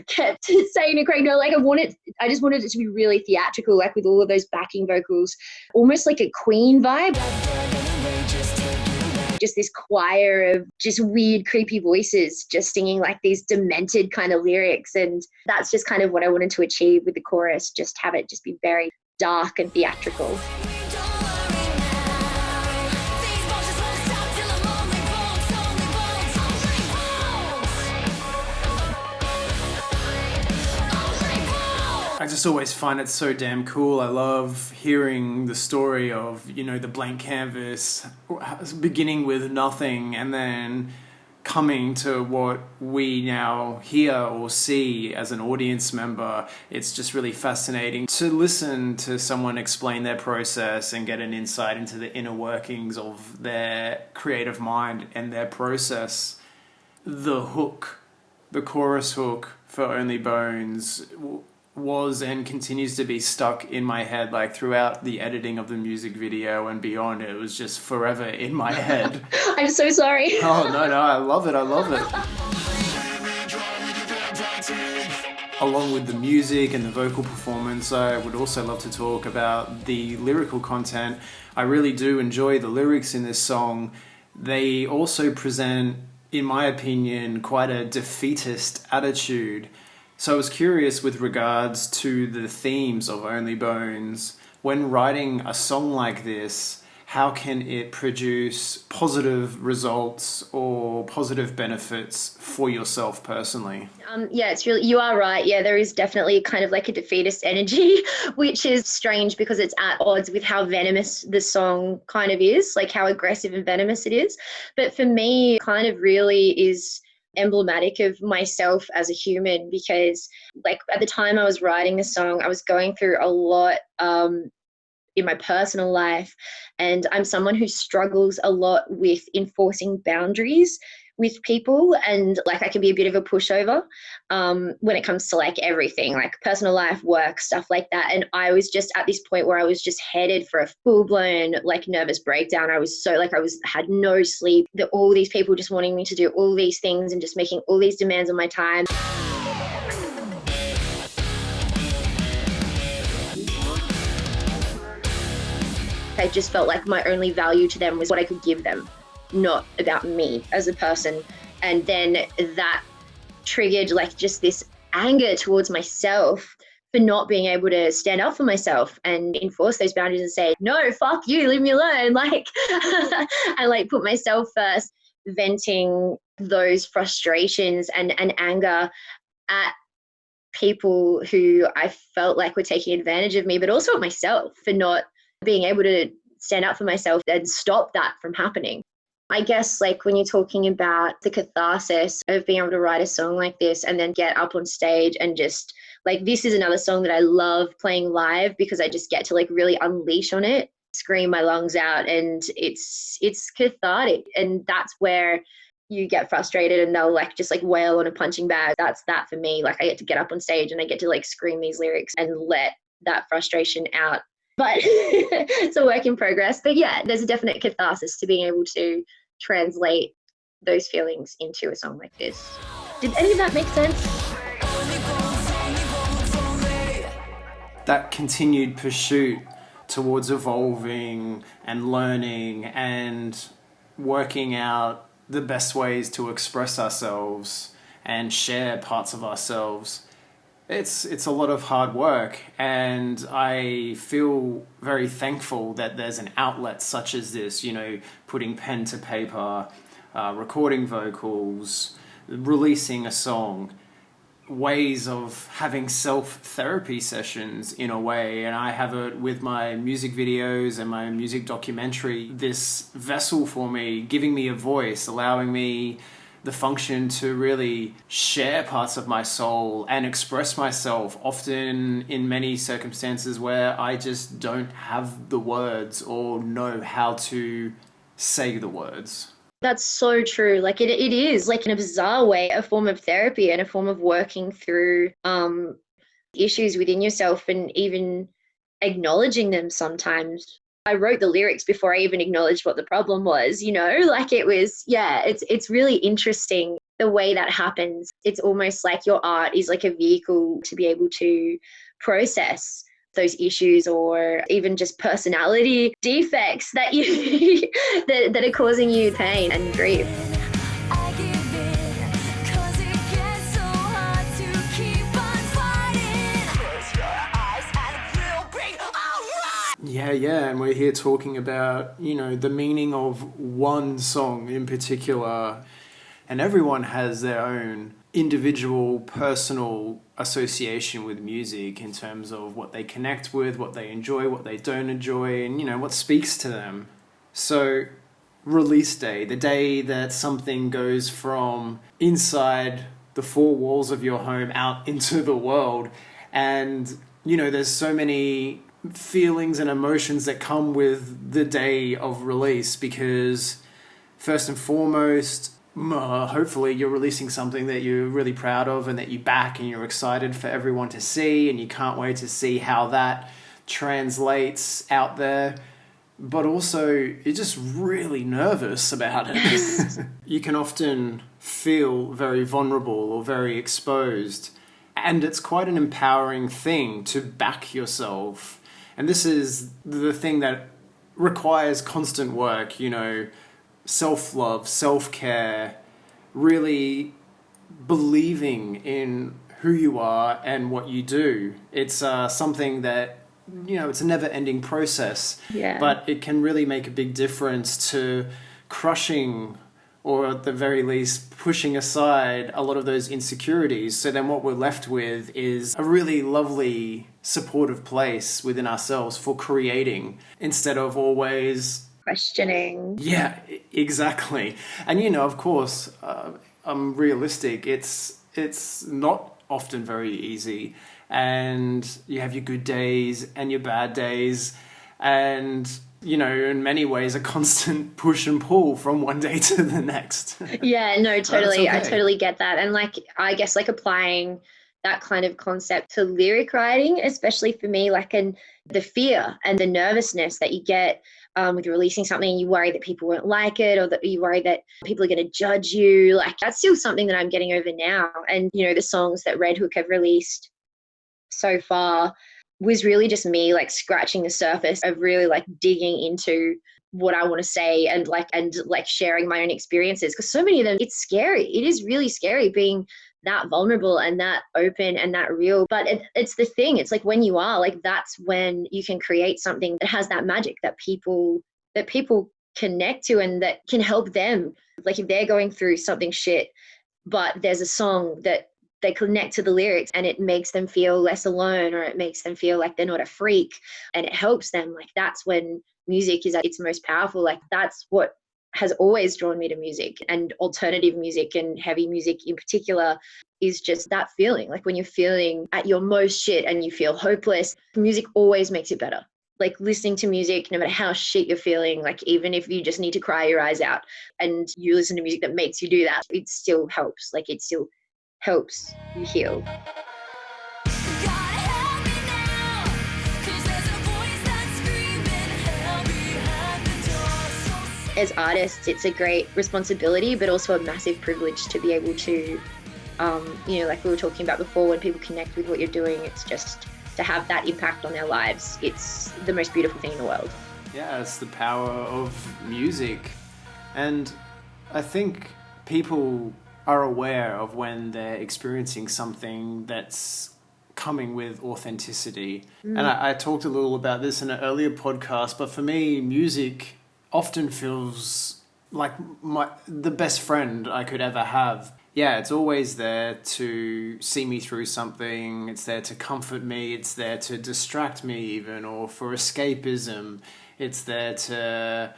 kept saying to Craig, I just wanted it to be really theatrical, with all of those backing vocals, almost like a Queen vibe. Just this choir of just weird, creepy voices, just singing these demented kind of lyrics. And that's just kind of what I wanted to achieve with the chorus, just have it just be very dark and theatrical. I just always find it so damn cool. I love hearing the story of, the blank canvas beginning with nothing and then coming to what we now hear or see as an audience member. It's just really fascinating to listen to someone explain their process and get an insight into the inner workings of their creative mind and their process. The hook, the chorus hook for Only Bones was and continues to be stuck in my head throughout the editing of the music video and beyond. It was just forever in my head. I'm so sorry. Oh, no, I love it. Along with the music and the vocal performance, I would also love to talk about the lyrical content. I really do enjoy the lyrics in this song. They also present, in my opinion, quite a defeatist attitude. So I was curious with regards to the themes of Only Bones. When writing a song like this, how can it produce positive results or positive benefits for yourself personally? Yeah, you are right. Yeah, there is definitely kind of a defeatist energy, which is strange because it's at odds with how venomous the song kind of is, how aggressive and venomous it is. But for me, kind of really is emblematic of myself as a human, because like at the time I was writing the song, I was going through a lot in my personal life, and I'm someone who struggles a lot with enforcing boundaries with people, and like I can be a bit of a pushover when it comes to like everything, like personal life, work, stuff like that. And I was just at this point where I was just headed for a full-blown like nervous breakdown. I was so like had no sleep, that all these people just wanting me to do all these things and just making all these demands on my time. I just felt like my only value to them was what I could give them, not about me as a person. And then that triggered like just this anger towards myself for not being able to stand up for myself and enforce those boundaries and say, no, fuck you, leave me alone. Like, I like put myself first, venting those frustrations and anger at people who I felt like were taking advantage of me, but also at myself for not being able to stand up for myself and stop that from happening. I guess like when you're talking about the catharsis of being able to write a song like this and then get up on stage and just like, this is another song that I love playing live because I just get to like really unleash on it, scream my lungs out, and it's cathartic. And that's where you get frustrated and they'll like just like wail on a punching bag. That's that for me. Like I get to get up on stage and I get to like scream these lyrics and let that frustration out. But it's a work in progress. But yeah, there's a definite catharsis to being able to translate those feelings into a song like this. Did any of that make sense? That continued pursuit towards evolving and learning and working out the best ways to express ourselves and share parts of ourselves. It's a lot of hard work, and I feel very thankful that there's an outlet such as this, you know, putting pen to paper, recording vocals, releasing a song, ways of having self-therapy sessions in a way. And I have it with my music videos and my music documentary, this vessel for me, giving me a voice, allowing me the function to really share parts of my soul and express myself, often in many circumstances where I just don't have the words or know how to say the words. That's so true. Like it is like in a bizarre way, a form of therapy and a form of working through issues within yourself and even acknowledging them sometimes. I wrote the lyrics before I even acknowledged what the problem was, you know, like it was, yeah, it's really interesting the way that happens. It's almost like your art is like a vehicle to be able to process those issues or even just personality defects that you that are causing you pain and grief. Yeah, and we're here talking about, you know, the meaning of one song in particular, and everyone has their own individual, personal association with music in terms of what they connect with, what they enjoy, what they don't enjoy, and, you know, what speaks to them. So, release day, the day that something goes from inside the four walls of your home out into the world, and, you know, there's so many feelings and emotions that come with the day of release, because first and foremost, hopefully you're releasing something that you're really proud of and that you back and you're excited for everyone to see, and you can't wait to see how that translates out there. But also you're just really nervous about it. You can often feel very vulnerable or very exposed, and it's quite an empowering thing to back yourself. And this is the thing that requires constant work, you know, self-love, self-care, really believing in who you are and what you do. It's something that, you know, it's a never-ending process, but it can really make a big difference to crushing, or at the very least pushing aside a lot of those insecurities. So then what we're left with is a really lovely, supportive place within ourselves for creating, instead of always questioning. Yeah, exactly. And, you know, of course, I'm realistic. It's not often very easy, and you have your good days and your bad days, and in many ways a constant push and pull from one day to the next. Yeah, no, totally. Okay. I totally get that. And I guess applying that kind of concept to lyric writing, especially for me, and the fear and the nervousness that you get with releasing something, and you worry that people won't like it, or that you worry that people are going to judge you. That's still something that I'm getting over now. And, the songs that REDHOOK have released so far was really just me scratching the surface of really digging into what I want to say and sharing my own experiences. Because so many of them, it's scary. It is really scary being that vulnerable and that open and that real. But it's the thing. It's when you are that's when you can create something that has that magic that people connect to and that can help them. If they're going through something shit, but there's a song that they connect to the lyrics and it makes them feel less alone, or it makes them feel like they're not a freak, and it helps them. That's when music is at its most powerful. That's what has always drawn me to music, and alternative music and heavy music in particular is just that feeling. When you're feeling at your most shit and you feel hopeless, music always makes it better. Listening to music, no matter how shit you're feeling, even if you just need to cry your eyes out and you listen to music that makes you do that, it still helps. It still helps you heal. As artists, it's a great responsibility, but also a massive privilege to be able to, we were talking about before, when people connect with what you're doing, it's just to have that impact on their lives. It's the most beautiful thing in the world. Yeah, it's the power of music. And I think people are aware of when they're experiencing something that's coming with authenticity. And I talked a little about this in an earlier podcast, but for me, music often feels like the best friend I could ever have. Yeah, it's always there to see me through something. It's there to comfort me. It's there to distract me even, or for escapism. It's there to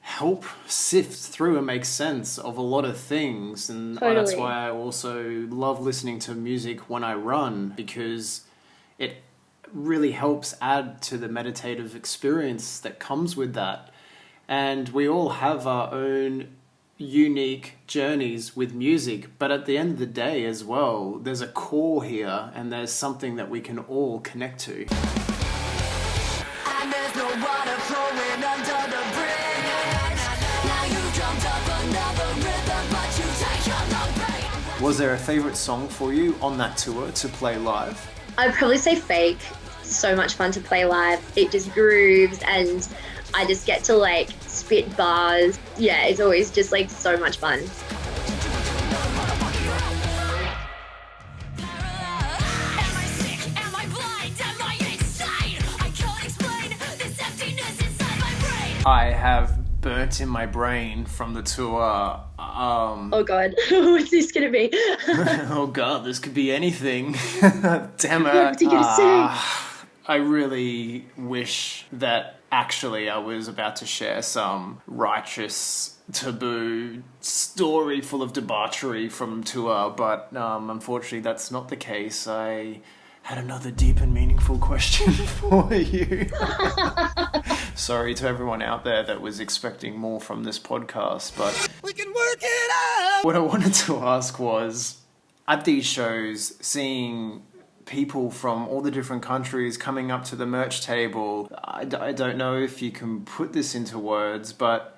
help sift through and make sense of a lot of things. And that's why I also love listening to music when I run, because it really helps add to the meditative experience that comes with that. And we all have our own unique journeys with music, but at the end of the day as well, there's a core here, and there's something that we can all connect to. And there's no water flowing under the bridge. Now you jumped up another rhythm, but you take your long break. Was there a favorite song for you on that tour to play live? I'd probably say Fake. So much fun to play live. It just grooves and I just get to spit bars. Yeah, it's always just so much fun. I have Burnt in My Brain from the tour. Oh God, what's this gonna be? Oh God, this could be anything. Damn it. What are you gonna say? I really wish that actually I was about to share some righteous, taboo story full of debauchery from tour, but unfortunately that's not the case. I had another deep and meaningful question for you. Sorry to everyone out there that was expecting more from this podcast, but We can work it out. what I wanted to ask was, at these shows, seeing people from all the different countries coming up to the merch table, I don't know if you can put this into words, but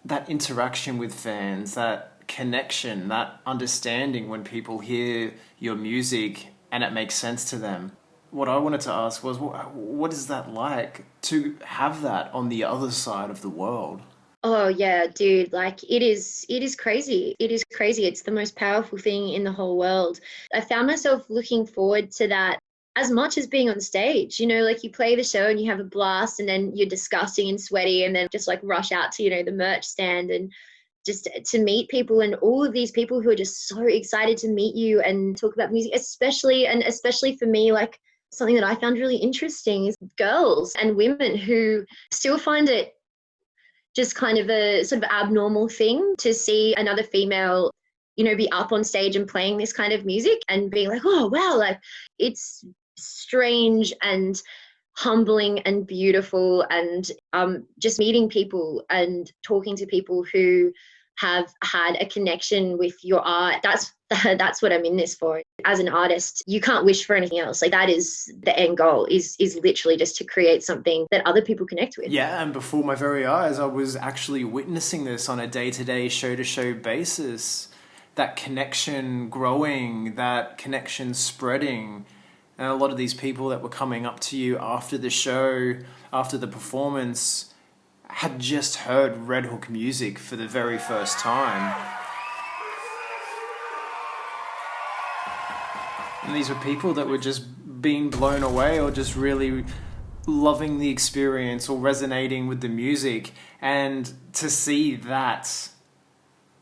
that interaction with fans, that connection, that understanding when people hear your music and it makes sense to them. What I wanted to ask was, what is that like to have that on the other side of the world? Oh yeah, dude, it is crazy. It is crazy. It's the most powerful thing in the whole world. I found myself looking forward to that as much as being on stage. You play the show and you have a blast, and then you're disgusting and sweaty, and then just rush out to, the merch stand and just to meet people, and all of these people who are just so excited to meet you and talk about music, especially for me, something that I found really interesting is girls and women who still find it just kind of a sort of abnormal thing to see another female be up on stage and playing this kind of music and being like, oh, wow, like it's strange and humbling and beautiful, and just meeting people and talking to people who have had a connection with your art. That's what I'm in this for. As an artist, you can't wish for anything else. Like, that is the end goal, is literally just to create something that other people connect with. Yeah, and before my very eyes, I was actually witnessing this on a day-to-day, show-to-show basis. That connection growing, that connection spreading. And a lot of these people that were coming up to you after the show, after the performance, had just heard REDHOOK music for the very first time. And these were people that were just being blown away, or just really loving the experience or resonating with the music. And to see that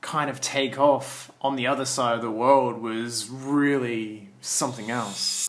kind of take off on the other side of the world was really something else.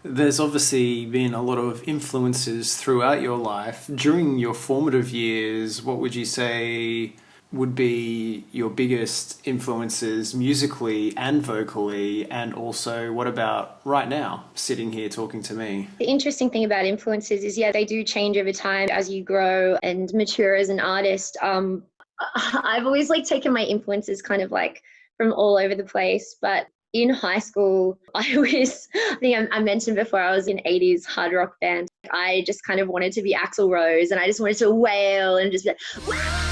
There's obviously been a lot of influences throughout your life. During your formative years, what would you say would be your biggest influences musically and vocally? And also, what about right now, sitting here talking to me? The interesting thing about influences is, they do change over time as you grow and mature as an artist. I've always taken my influences kind of from all over the place, but in high school, I think I mentioned before, I was in 80s hard rock band. I just kind of wanted to be Axl Rose, and I just wanted to wail and just be like, wow!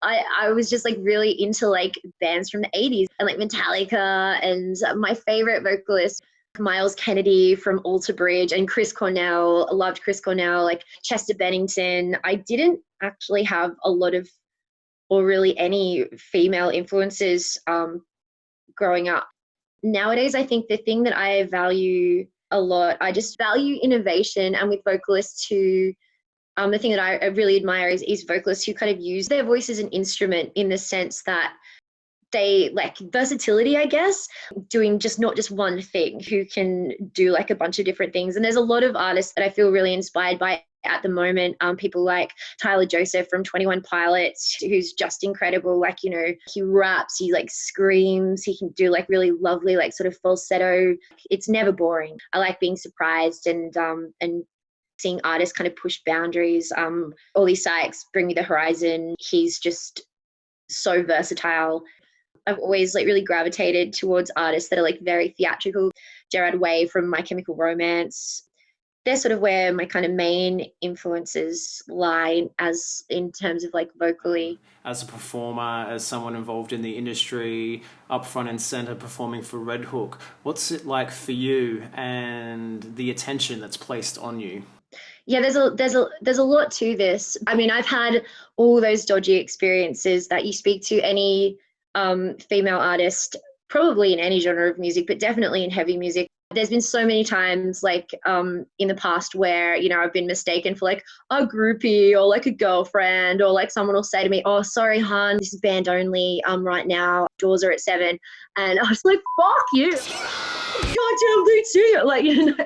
I was just really into bands from the 80s and Metallica, and my favorite vocalist, Miles Kennedy from Alter Bridge, and Chris Cornell. I loved Chris Cornell, Chester Bennington. I didn't actually have a lot of, or really any, female influences growing up. Nowadays, I think the thing that I value a lot, I just value innovation, and with vocalists who, the thing that I really admire is vocalists who kind of use their voice as an instrument, in the sense that they versatility, I guess, doing not just one thing, who can do a bunch of different things. And there's a lot of artists that I feel really inspired by at the moment. People like Tyler Joseph from 21 Pilots, who's just incredible. He raps, he screams, he can do really lovely sort of falsetto. It's never boring. I like being surprised and seeing artists kind of push boundaries. Ollie Sykes, Bring Me the Horizon. He's just so versatile. I've always really gravitated towards artists that are very theatrical. Gerard Way from My Chemical Romance. They're sort of where my kind of main influences lie, as in terms of vocally. As a performer, as someone involved in the industry, up front and center performing for REDHOOK, what's it like for you and the attention that's placed on you? Yeah, there's a lot to this. I mean, I've had all those dodgy experiences that you speak to any female artist, probably in any genre of music, but definitely in heavy music. There's been so many times in the past where, I've been mistaken for a groupie or a girlfriend, or someone will say to me, oh, sorry, hon, this is band only right now. Doors are at 7. And I was like, fuck you. Goddamn lead singer.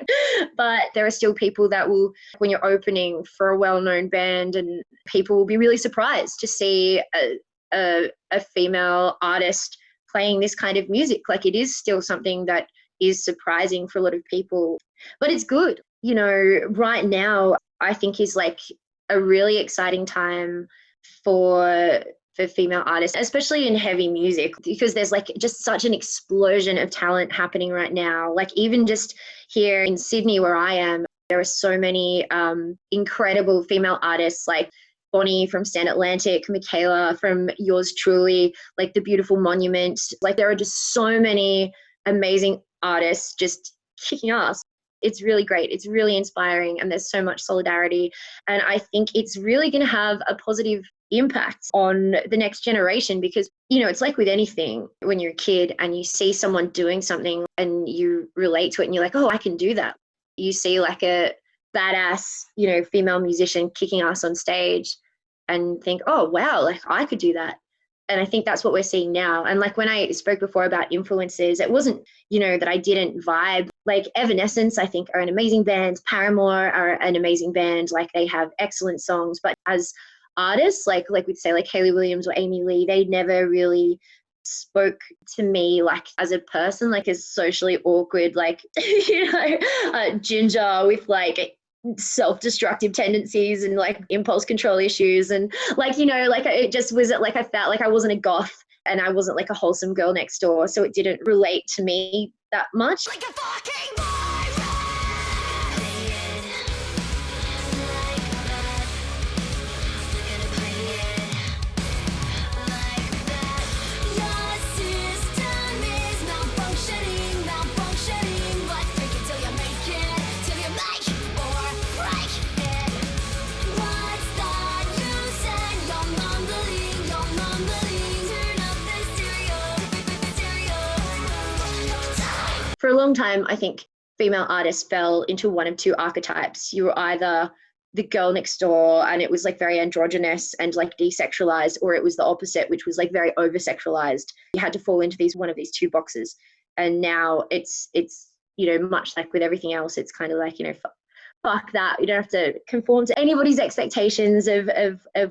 But there are still people that will, when you're opening for a well-known band, and people will be really surprised to see a female artist playing this kind of music. It is still something that is surprising for a lot of people, but it's good. Right now I think is a really exciting time for female artists, especially in heavy music, because there's just such an explosion of talent happening right now. Even just here in Sydney where I am, there are so many incredible female artists, Bonnie from Stand Atlantic, Michaela from Yours Truly, The Beautiful Monument. There are just so many amazing artists just kicking ass. It's really great. It's really inspiring, and there's so much solidarity. And I think it's really going to have a positive impact on the next generation, because, it's like with anything, when you're a kid and you see someone doing something and you relate to it and you're like, oh, I can do that. You see like a badass, you know, female musician kicking ass on stage and think, oh, wow, like I could do that. And I think that's what we're seeing now. And like when I spoke before about influences, it wasn't, you know, that I didn't vibe. Like Evanescence, I think, are an amazing band. Paramore are an amazing band. Like they have excellent songs. But as artists, like we'd say like Hayley Williams or Amy Lee, they never really spoke to me like as a person, like as socially awkward, like, you know, ginger with like self-destructive tendencies and like impulse control issues, and like, you know, like it just was like I felt like I wasn't a goth and I wasn't like a wholesome girl next door, so it didn't relate to me that much. Like a fucking For a long time, I think female artists fell into one of two archetypes. You were either the girl next door and it was like very androgynous and like desexualized, or it was the opposite, which was like very over-sexualized. You had to fall into one of these two boxes. And now it's, you know, much like with everything else, it's kind of like, you know, fuck that. You don't have to conform to anybody's expectations of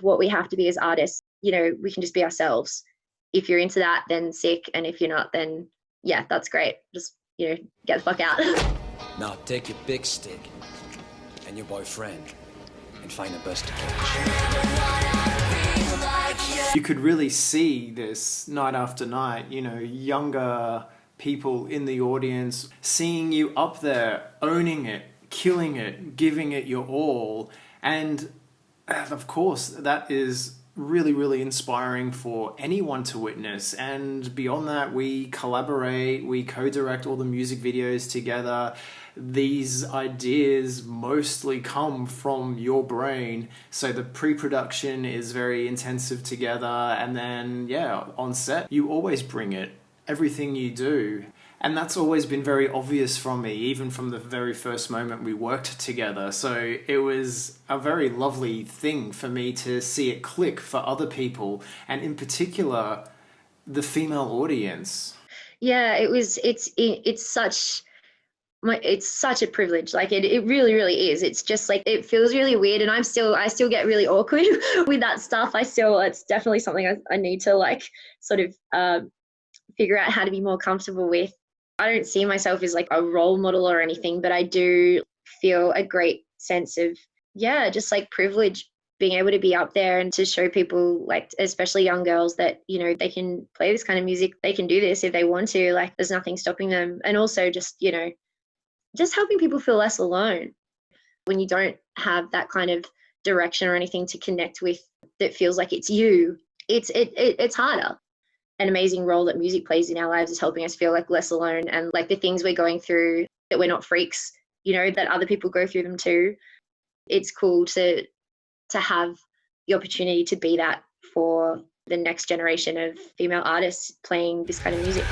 what we have to be as artists. You know, we can just be ourselves. If you're into that, then sick. And if you're not, then yeah, that's great. Just, you know, get the fuck out. Now take your big stick and your boyfriend and find a bus to catch. You could really see this night after night, you know, younger people in the audience seeing you up there, owning it, killing it, giving it your all. And of course, that is really, really inspiring for anyone to witness. And beyond that, we collaborate, we co-direct all the music videos together. These ideas mostly come from your brain. So the pre-production is very intensive together. And then, yeah, on set, you always bring it, everything you do. And that's always been very obvious from me, even from the very first moment we worked together. So it was a very lovely thing for me to see it click for other people, and in particular, the female audience. Yeah, it's such a privilege. Like it really, really is. It's just like, it feels really weird, and I still get really awkward with that stuff. It's definitely something I need to like sort of figure out how to be more comfortable with. I don't see myself as like a role model or anything, but I do feel a great sense of, yeah, just like privilege, being able to be up there and to show people, like especially young girls, that, you know, they can play this kind of music, they can do this if they want to, like there's nothing stopping them. And also just, you know, just helping people feel less alone when you don't have that kind of direction or anything to connect with that feels like it's you. It's harder. An amazing role that music plays in our lives is helping us feel like less alone, and like the things we're going through, that we're not freaks, you know, that other people go through them too. It's cool to have the opportunity to be that for the next generation of female artists playing this kind of music.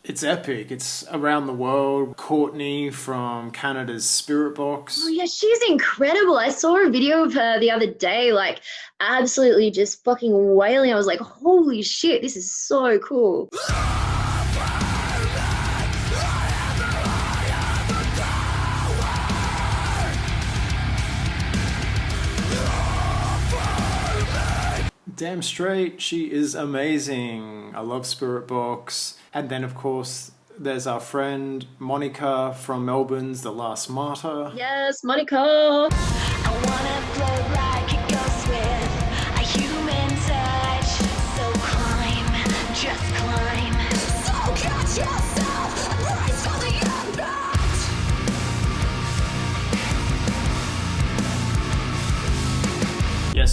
It's epic. It's around the world. Courtney from Canada's SPIRITBOX. Oh yeah, she's incredible. I saw a video of her the other day, like absolutely just fucking wailing. I was like, holy shit, this is so cool. Damn straight, she is amazing. I love SPIRITBOX. And then, of course, there's our friend Monica from Melbourne's The Last Martyr. Yes, Monica. I wanna float like a ghost with a human touch. So climb, just climb. So catch yourself, rise for the impact.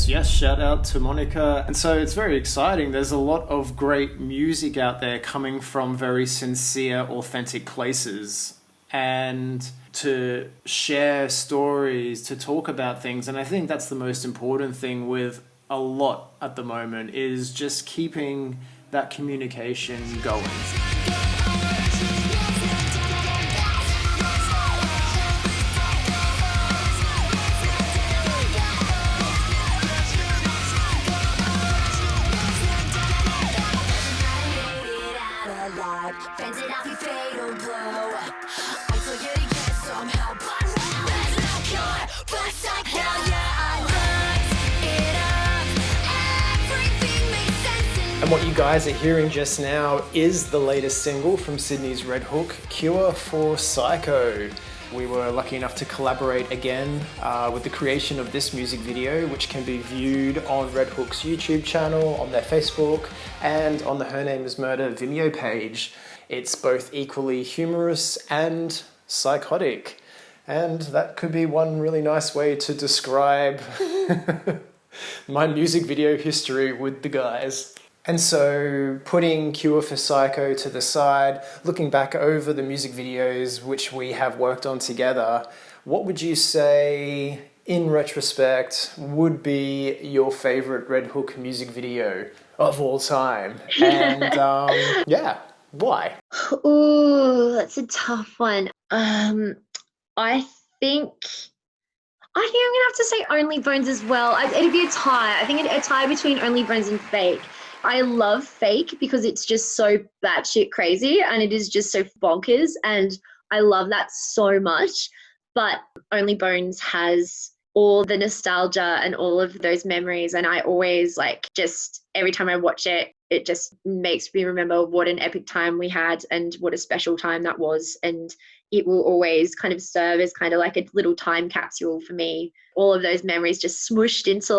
Yes, shout out to Monica. And so it's very exciting. There's a lot of great music out there coming from very sincere, authentic places. and to share stories, to talk about things. And I think that's the most important thing with a lot at the moment, is just keeping that communication going. And what you guys are hearing just now is the latest single from Sydney's REDHOOK, Cure for Psycho. We were lucky enough to collaborate again with the creation of this music video, which can be viewed on REDHOOK's YouTube channel, on their Facebook, and on the Her Name Is Murder Vimeo page. It's both equally humorous and psychotic. And that could be one really nice way to describe my music video history with the guys. And so, putting Cure for Psycho to the side, looking back over the music videos which we have worked on together, what would you say, in retrospect, would be your favourite REDHOOK music video of all time? And yeah, why? Ooh, that's a tough one. I think I'm gonna have to say Only Bones as well. It'd be a tie. I think a tie between Only Bones and Fake. I love Fake because it's just so batshit crazy and it is just so bonkers, and I love that so much. But Only Bones has all the nostalgia and all of those memories, and I always just every time I watch it, it just makes me remember what an epic time we had and what a special time that was. And it will always kind of serve as kind of like a little time capsule for me. All of those memories just smooshed into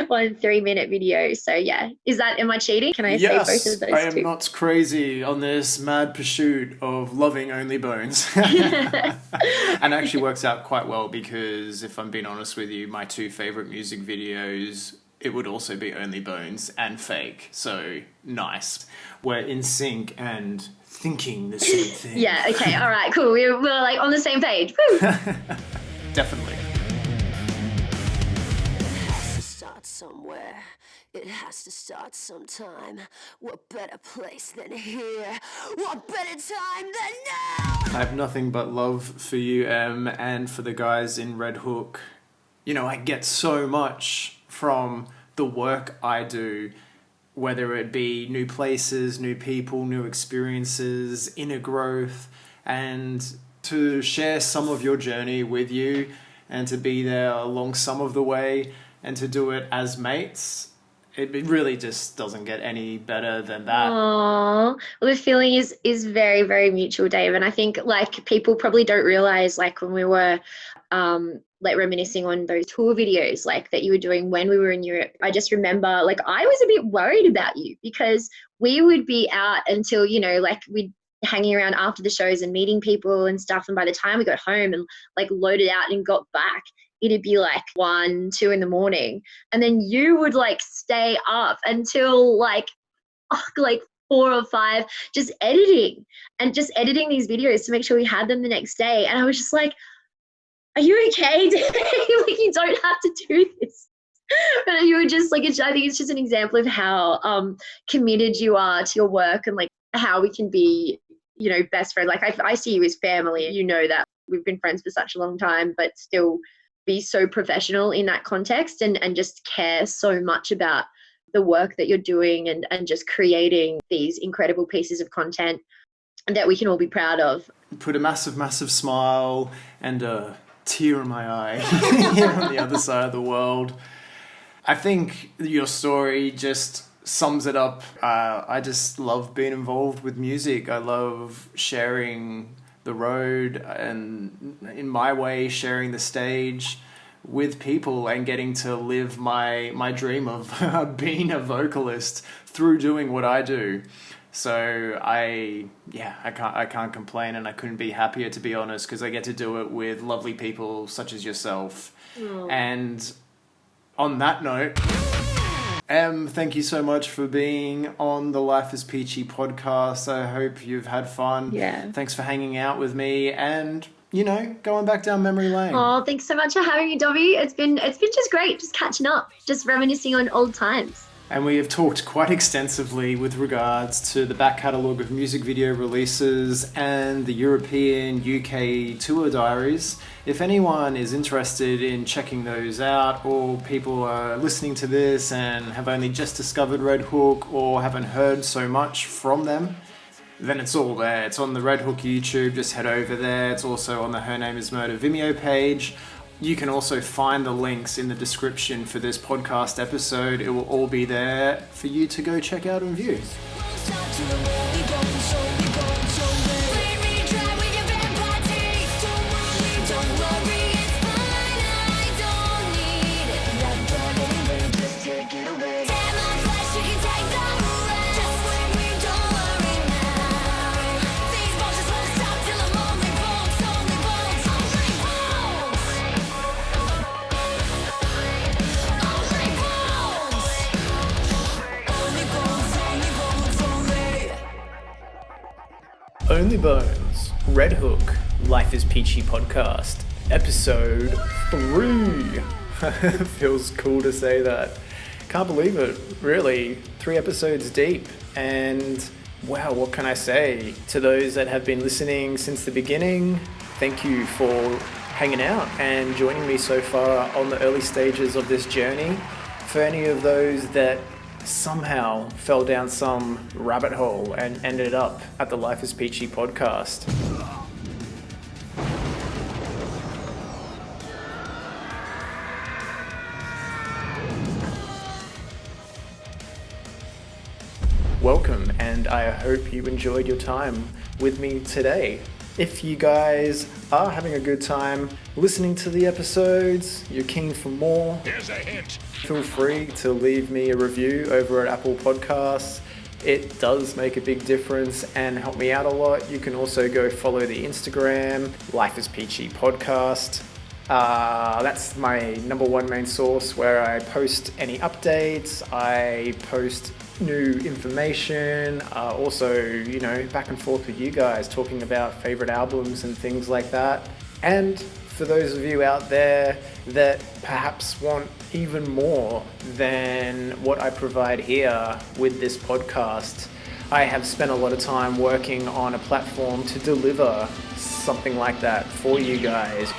one 3-minute video. So yeah, am I cheating? Can I say both of those two? I am not crazy on this mad pursuit of loving Only Bones. And actually works out quite well because if I'm being honest with you, my two favourite music videos, it would also be Only Bones and Fake. So nice. We're in sync and thinking the same thing. Yeah, okay, all right, cool. We're on the same page. Woo! Definitely. It has to start somewhere. It has to start sometime. What better place than here? What better time than now? I have nothing but love for you, Em, and for the guys in REDHOOK. You know, I get so much from the work I do, whether it be new places, new people, new experiences, inner growth, and to share some of your journey with you and to be there along some of the way and to do it as mates. It really just doesn't get any better than that. Aww. Well, the feeling is very, very mutual, Dave. And I think people probably don't realize when we were reminiscing on those tour videos that you were doing when we were in Europe. I just remember I was a bit worried about you because we would be out until, we'd hanging around after the shows and meeting people and stuff. And by the time we got home and loaded out and got back, it'd be 1, 2 in the morning. And then you would stay up until 4 or 5, just editing these videos to make sure we had them the next day. And I was just are you okay? You don't have to do this. But you were just I think it's just an example of how committed you are to your work and how we can be, best friends. I see you as family. You know that we've been friends for such a long time, but still be so professional in that context and just care so much about the work that you're doing and just creating these incredible pieces of content that we can all be proud of. Put a massive, massive smile and a tear in my eye here on the other side of the world. I think your story just sums it up. I just love being involved with music. I love sharing the road and, in my way, sharing the stage with people and getting to live my dream of being a vocalist through doing what I do. So I can't complain, and I couldn't be happier, to be honest, because I get to do it with lovely people such as yourself. Aww. And on that note, Thank you so much for being on the Life Is Peachy podcast. I hope you've had fun. Yeah. Thanks for hanging out with me and, going back down memory lane. Oh, thanks so much for having me, Dobby. It's been just great, just catching up, just reminiscing on old times. And we have talked quite extensively with regards to the back catalogue of music video releases and the European UK tour diaries. If anyone is interested in checking those out, or people are listening to this and have only just discovered REDHOOK or haven't heard so much from them, then it's all there. It's on the REDHOOK YouTube, just head over there. It's also on the Her Name Is Murder Vimeo page. You can also find the links in the description for this podcast episode. It will all be there for you to go check out and view. Only Bones, REDHOOK, Life Is Peachy Podcast, episode 3. Feels cool to say that. Can't believe it, really. 3 episodes deep, and wow, what can I say? To those that have been listening since the beginning, thank you for hanging out and joining me so far on the early stages of this journey. For any of those that somehow fell down some rabbit hole and ended up at the Life Is Peachy podcast, welcome, and I hope you enjoyed your time with me today. If you guys are having a good time listening to the episodes, you're keen for more, Here's a hint. feel free to leave me a review over at Apple Podcasts. It does make a big difference and help me out a lot. You can also go follow the Instagram, Life Is Peachy Podcast. That's my number one main source where I post any updates, I post new information, also, back and forth with you guys talking about favorite albums and things like that. And for those of you out there that perhaps want even more than what I provide here with this podcast, I have spent a lot of time working on a platform to deliver something like that for you guys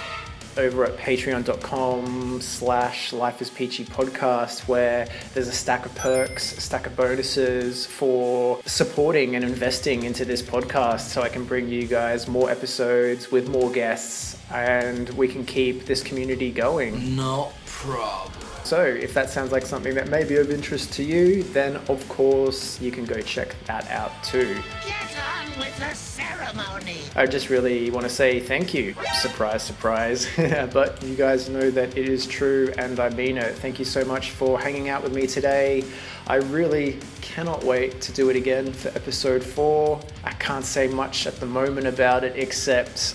over at patreon.com/lifeispeachypodcast, where there's a stack of perks, a stack of bonuses for supporting and investing into this podcast so I can bring you guys more episodes with more guests and we can keep this community going. No problem. So if that sounds like something that may be of interest to you, then of course you can go check that out too. Get on with the ceremony. I just really want to say thank you. Surprise, surprise. But you guys know that it is true and I mean it. Thank you so much for hanging out with me today. I really cannot wait to do it again for episode 4. I can't say much at the moment about it except,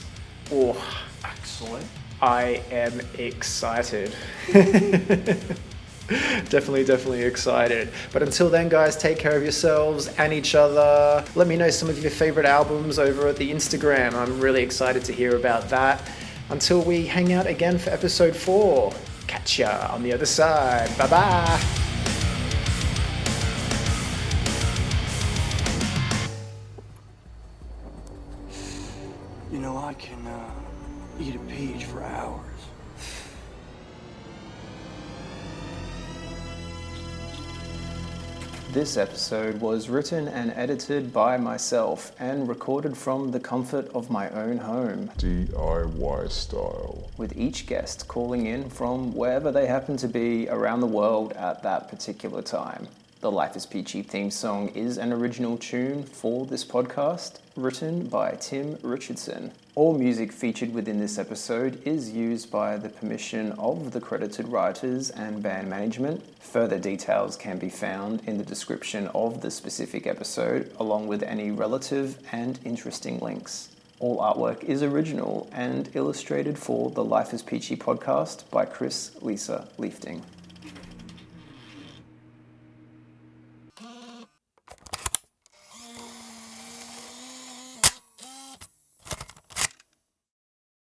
Excellent. I am excited. Definitely excited. But until then, guys, take care of yourselves and each other. Let me know some of your favorite albums over at the Instagram. I'm really excited to hear about that. Until we hang out again for episode 4. Catch ya on the other side. Bye-bye. I can eat a peach for hours. This episode was written and edited by myself and recorded from the comfort of my own home, DIY style. with each guest calling in from wherever they happen to be around the world at that particular time. The Life Is Peachy theme song is an original tune for this podcast, written by Tim Richardson. All music featured within this episode is used by the permission of the credited writers and band management. Further details can be found in the description of the specific episode, along with any relative and interesting links. All artwork is original and illustrated for the Life Is Peachy podcast by Chris Lisa Liefting.